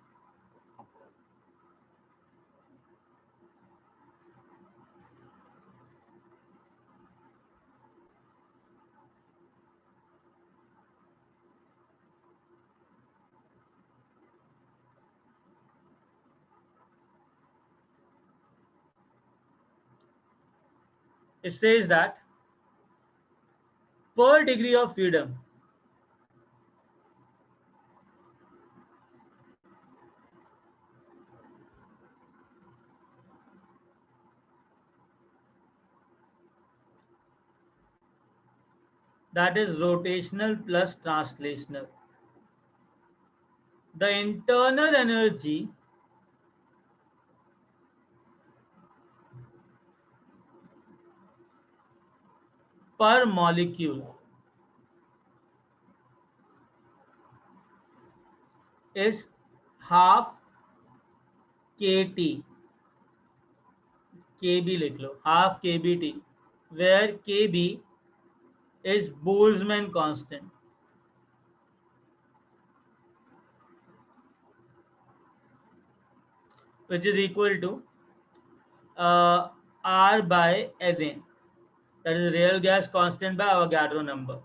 Speaker 1: It says that per degree of freedom, that is rotational plus translational, the internal energy per molecule is half kT, kb लिख लो, half kbt, where kb is Boltzmann constant, which is equal to R by Na, that is real gas constant by Avogadro number.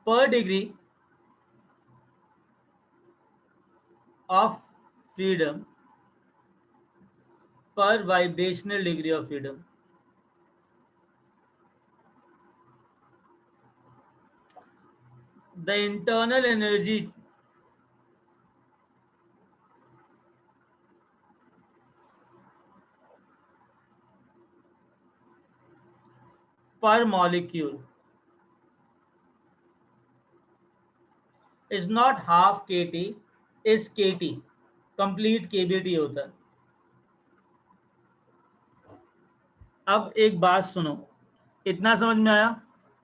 Speaker 1: Per degree of freedom per vibrational degree of freedom. The internal energy per molecule is not half kT, is kT, complete kBT होता है। अब एक बात सुनो, इतना समझ में आया?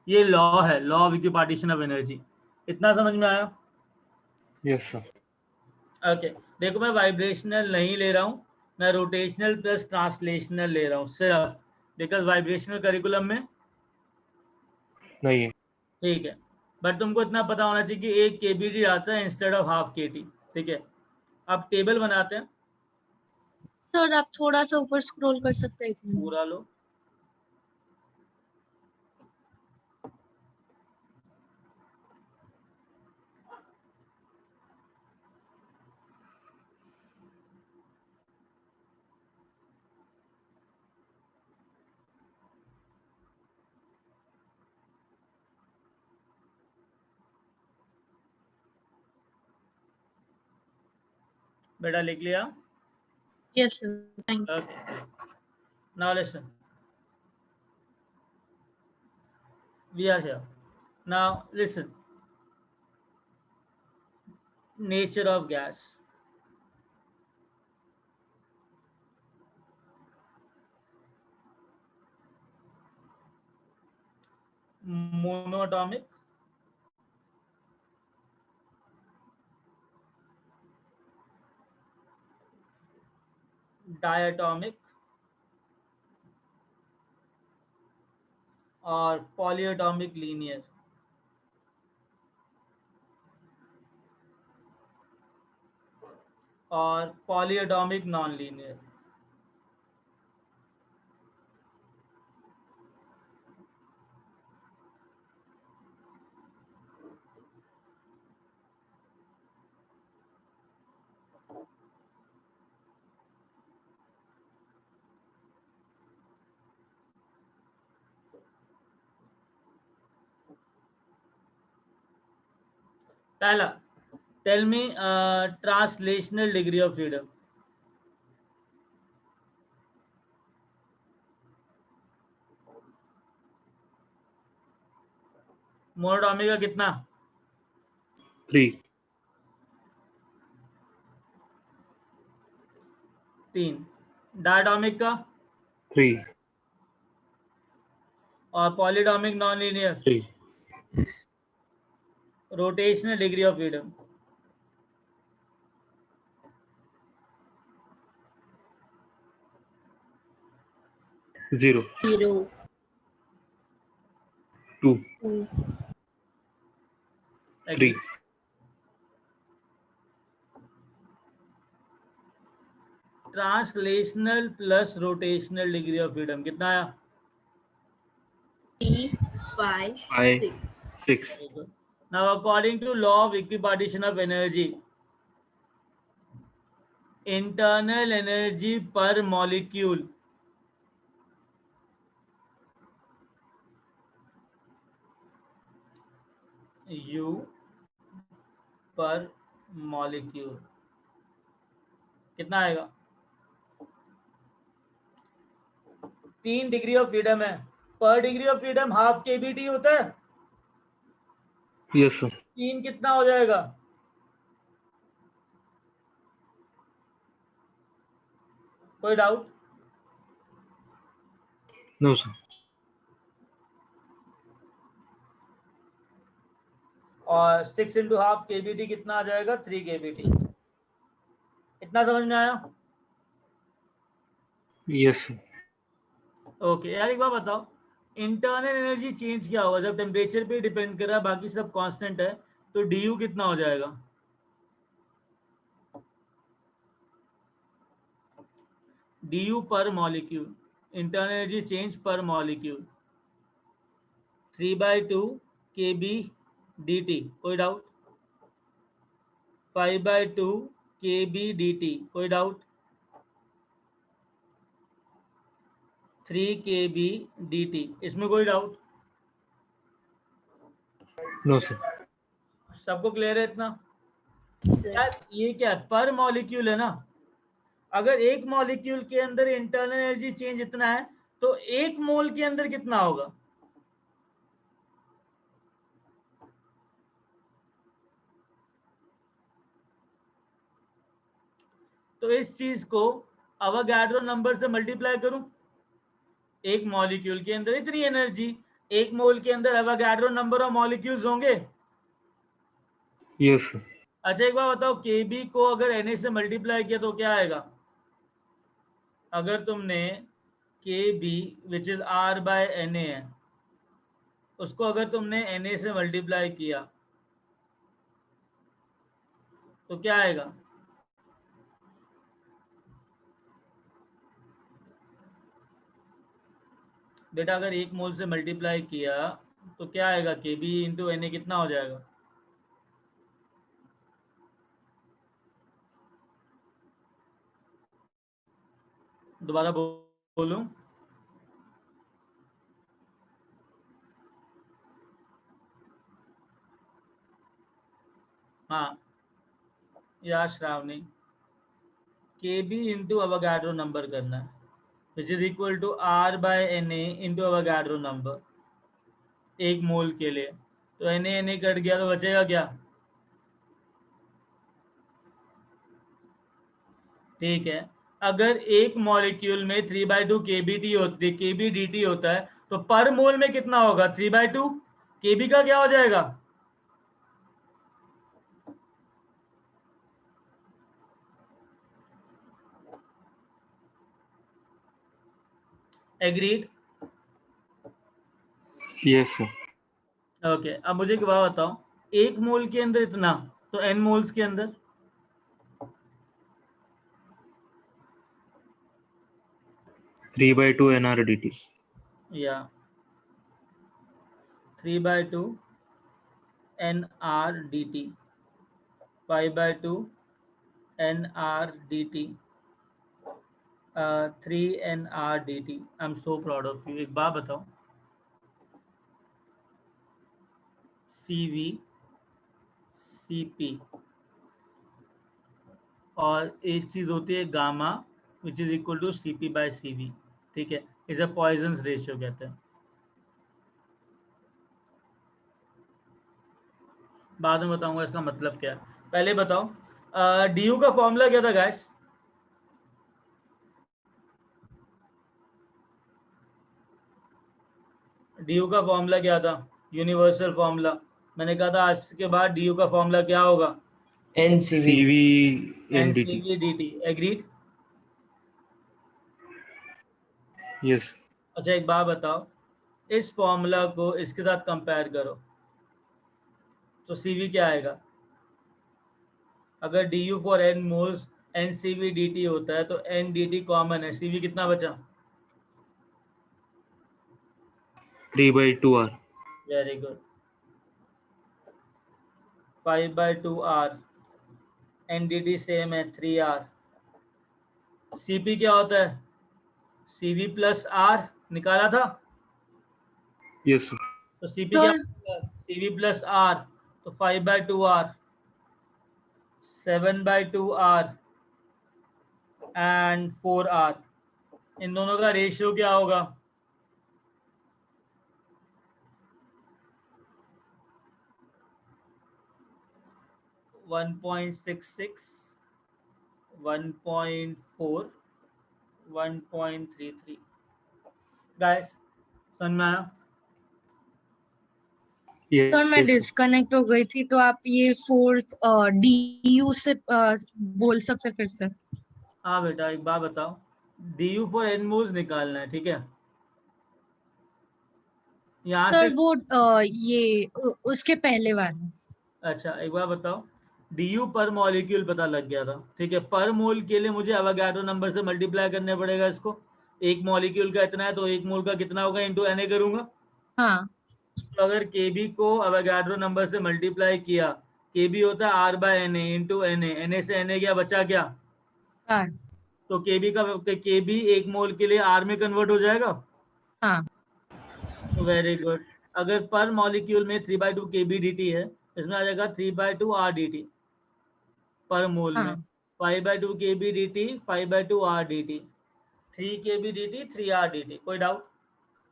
Speaker 1: ये लॉ है, law of equipartition of energy. इतना समझ में आया?
Speaker 2: Yes, sir.
Speaker 1: ओके देखो, मैं वाइब्रेशनल नहीं ले रहा हूँ, मैं रोटेशनल प्लस ट्रांसलेशनल ले रहा हूँ सिर्फ, बिकॉज वाइब्रेशनल करिकुलम में
Speaker 2: नहीं है।
Speaker 1: ठीक है, बट तुमको इतना पता होना चाहिए कि एक kBT आता है इंस्टेड ऑफ हाफ kT। ठीक है, अब टेबल बनाते हैं।
Speaker 6: सर आप थोड़ा सा ऊपर स्क्रॉल कर सकते हैं एक मिनट।
Speaker 1: पूरा लो। बेटा लिख लिया?
Speaker 6: Yes sir, thank you.
Speaker 1: Okay. Now listen. We are here. Now listen. Nature of gas. Monatomic, diatomic और polyatomic linear। और polyatomic non-linear। पहला, tell me translational degree of freedom. Monatomic का कितना?
Speaker 2: 3.
Speaker 1: 3। डायटोमिक का?
Speaker 2: 3.
Speaker 1: और polyatomic non linear?
Speaker 2: 3.
Speaker 1: Rotational degree of freedom?
Speaker 2: 0.
Speaker 3: 0,
Speaker 2: 2.
Speaker 3: 2,
Speaker 2: 3.
Speaker 1: Translational plus rotational degree of freedom कितना आया?
Speaker 3: 3, 5,
Speaker 2: 5.
Speaker 3: 6.
Speaker 2: 6.
Speaker 1: Now according to law of equipartition of energy, internal energy per molecule U पर molecule कितना आएगा? 3 degree of freedom है, पर degree of freedom half kBT होता है।
Speaker 2: Yes, sir.
Speaker 1: 3 कितना हो जाएगा? कोई डाउट?
Speaker 2: No, sir.
Speaker 1: और 6 इंटू हाफ kBT कितना आ जाएगा? 3 kBT। इतना समझ में आया?
Speaker 2: Yes, sir.
Speaker 1: ओके यार एक बात बताओ, इंटरनल एनर्जी चेंज क्या होगा जब टेम्परेचर पे डिपेंड कर रहा है, बाकी सब कांस्टेंट है, तो du कितना हो जाएगा? du पर मॉलिक्यूल, इंटरनल एनर्जी चेंज पर मॉलिक्यूल 3/2 kb dt। कोई डाउट? 5/2 kb dt। कोई डाउट? 3 kb dt। इसमें कोई डाउट?
Speaker 2: No, sir.
Speaker 1: सबको क्लियर है इतना?
Speaker 3: Sir,
Speaker 1: यार ये क्या है? पर मॉलिक्यूल है ना। अगर एक मॉलिक्यूल के अंदर इंटरनल एनर्जी चेंज इतना है, तो 1 मोल के अंदर कितना होगा? तो इस चीज को अवोगाड्रो नंबर से मल्टीप्लाई करूं, एक मॉलिक्यूल के अंदर इतनी एनर्जी, एक मोल के अंदर अवोगाड्रो नंबर ऑफ मॉलिक्यूल्स होंगे।
Speaker 2: Yes, sir.
Speaker 1: अच्छा एक बार बताओ, केबी को अगर Na से मल्टीप्लाई किया तो क्या आएगा? अगर तुमने KB which is R by Na है, उसको अगर तुमने Na से मल्टीप्लाई किया तो क्या आएगा? बेटा अगर एक मोल से मल्टीप्लाई किया तो क्या आएगा? केबी इंटू Na कितना हो जाएगा? दोबारा बोलूं? हाँ या Shravani, KB into Avogadro number करना है, which is equal to R by Na into Avogadro number एक मोल के लिए। तो Na कट गया तो बचेगा क्या? ठीक है, अगर एक मॉलिक्यूल में 3/2 kbdt होता है तो पर मोल में कितना होगा? 3/2 kb का क्या हो जाएगा? एग्रीड?
Speaker 2: Yes, sir.
Speaker 1: ओके, अब मुझे एक बात बताओ, एक मोल के अंदर इतना, तो n मोल्स के अंदर
Speaker 2: 3/2 NRDT.
Speaker 1: या 3/2 nRdt, 5/2 nRdt, 3 nRdt। I am so proud of you. एक बात बताओ, CV CP और एक चीज होती है gamma which is equal to CP by CV, ठीक है, इसे पॉइजन्स रेशियो कहते हैं। बाद में बताऊंगा इसका मतलब क्या है, पहले बताओ DU का फॉर्मूला क्या था गाइस? DU का फॉर्मूला क्या था? Universal formula. मैंने कहा था आज के बाद DU का फॉर्मूला क्या होगा?
Speaker 4: NCV.
Speaker 2: CV NDT.
Speaker 1: NCV/dt। Agreed?
Speaker 2: Yes.
Speaker 1: अच्छा एक बात बताओ, इस फॉर्मूला को इसके साथ कंपेयर करो तो CV क्या आएगा? अगर DU for n moles NCV/dt होता है तो NDT कॉमन है, CV कितना बचा?
Speaker 2: 3/2 R.
Speaker 1: Very good. 5/2 R, NDT same है 3R। CP क्या होता है? CV प्लस R निकाला था,
Speaker 2: Yes, sir.
Speaker 1: तो CP क्या
Speaker 6: सर
Speaker 1: होगा? CV प्लस R, तो 5/2 R, 7/2 R एंड 4 R। इन दोनों का रेशियो क्या होगा? 1.66, 1.4, 1.33। गाइस समझ में आया?
Speaker 2: Yes,
Speaker 6: सर मैं
Speaker 2: yes, sir.
Speaker 6: डिस्कनेक्ट हो गई थी, तो आप ये फोर्थ DU से बोल सकते फिर से?
Speaker 1: हाँ बेटा एक बात बताओ, DU फॉर n मोल्स निकालना है, ठीक है? यहाँ से
Speaker 6: सर वो उसके पहले वाला।
Speaker 1: अच्छा एक बार बताओ, DU पर मॉलिक्यूल पता लग गया था, ठीक है? पर मोल के लिए मुझे अवोगाड्रो नंबर से मल्टीप्लाई करने पड़ेगा इसको। एक मॉलिक्यूल का इतना है तो एक मोल का कितना होगा इंटू Na करूंगा।
Speaker 6: हाँ
Speaker 1: तो अगर Kb को अवोगाड्रो नंबर से मल्टीप्लाई किया, Kb होता है R by Na into Na से Na क्या बचा क्या?
Speaker 6: हाँ
Speaker 1: तो Kb एक मोल के लिए R में कन्वर्ट हो जाएगा।
Speaker 6: हाँ
Speaker 1: तो वेरी गुड। अगर पर मॉलिक्यूल में 3/2 kbdt है, इसमें आ जाएगा 3/2 rdt पर मोल में।
Speaker 6: हाँ
Speaker 1: 5/2 kbdt, 5/2 rdt, 3 kbdt, 3 rdt। कोई डाउट?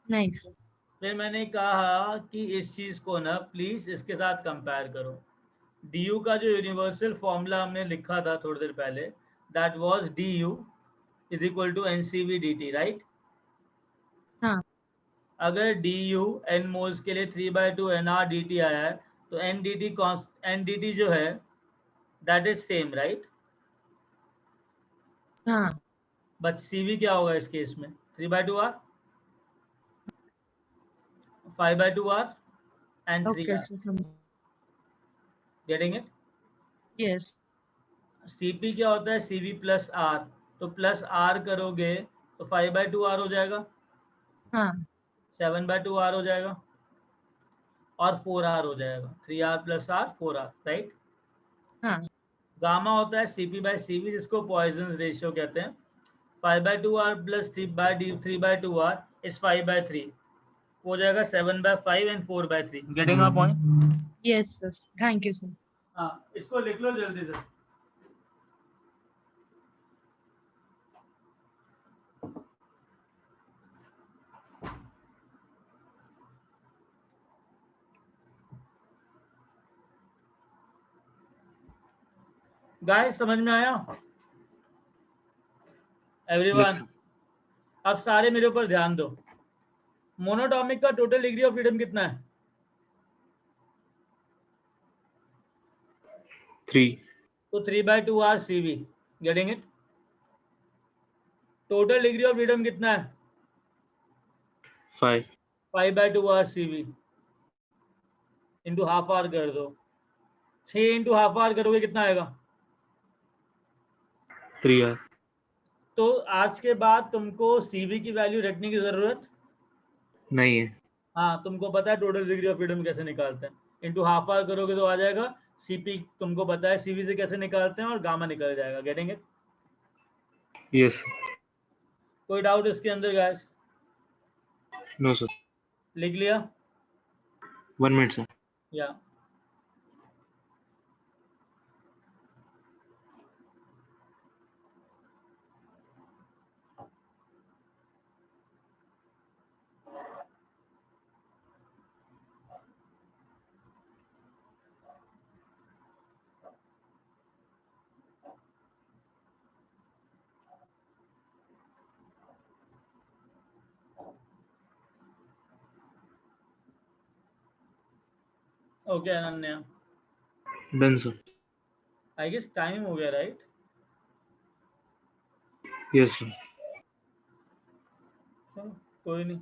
Speaker 6: नहीं सर।
Speaker 1: फिर मैंने कहा कि इस चीज को ना प्लीज इसके साथ कंपेयर करो। DU का जो यूनिवर्सल फॉर्मूला हमने लिखा था थोड़ी देर पहले, that was du is equal to ncv dt, right?
Speaker 6: हाँ
Speaker 1: अगर du n मोल्स के लिए 3/2 nr dt आया है तो n dt जो है that is same, right?
Speaker 6: हाँ
Speaker 1: बट cv क्या होगा इस केस में? 3/2 r, 5/2 r and 3
Speaker 6: okay
Speaker 1: r.
Speaker 6: Sir समझ
Speaker 1: Getting it?
Speaker 6: यस
Speaker 1: cp क्या होता है? cv प्लस r, तो प्लस r करोगे तो 5/2 r हो जाएगा,
Speaker 6: हाँ
Speaker 1: 7/2 r हो जाएगा और 4r हो जाएगा. 3r plus r 4r, right?
Speaker 6: हाँ
Speaker 1: गामा होता है cp/cv जिसको पॉइजन रेशियो कहते हैं. 5/2 r प्लस 3/2 r इज 5/3, हो जाएगा 7/5 and 4/3. Getting my point?
Speaker 6: Yes sir thank you sir
Speaker 1: हाँ, इसको लिख लो जल्दी से. गाइस समझ में आया एवरीवन? अब सारे मेरे ऊपर ध्यान दो. मोनोटॉमिक का टोटल डिग्री ऑफ फ्रीडम कितना है?
Speaker 2: 3.
Speaker 1: तो 3/2 r cv. Getting it? Total degree of freedom कितना है?
Speaker 2: 5.
Speaker 1: 5/2 r cv into half R कर दो. 6 इंटू हाफ आर करोगे कितना आएगा?
Speaker 2: 3r.
Speaker 1: तो आज के बाद तुमको cv की वैल्यू रखने की जरूरत
Speaker 2: नहीं है.
Speaker 1: हाँ, तुमको पता है टोटल डिग्री ऑफ फ्रीडम कैसे निकालते हैं. इंटू हाफ आर करोगे तो आ जाएगा. cp तुमको पता है cv से कैसे निकालते हैं और गामा निकल जाएगा. Getting it?
Speaker 2: Yes.
Speaker 1: कोई डाउट इसके अंदर गाइस?
Speaker 2: No sir.
Speaker 1: लिख लिया?
Speaker 2: 1 minute sir.
Speaker 1: या okay Ananya,
Speaker 2: Done sir.
Speaker 1: I guess time हो गया, राइट?
Speaker 2: Yes sir.
Speaker 1: चलो कोई नहीं.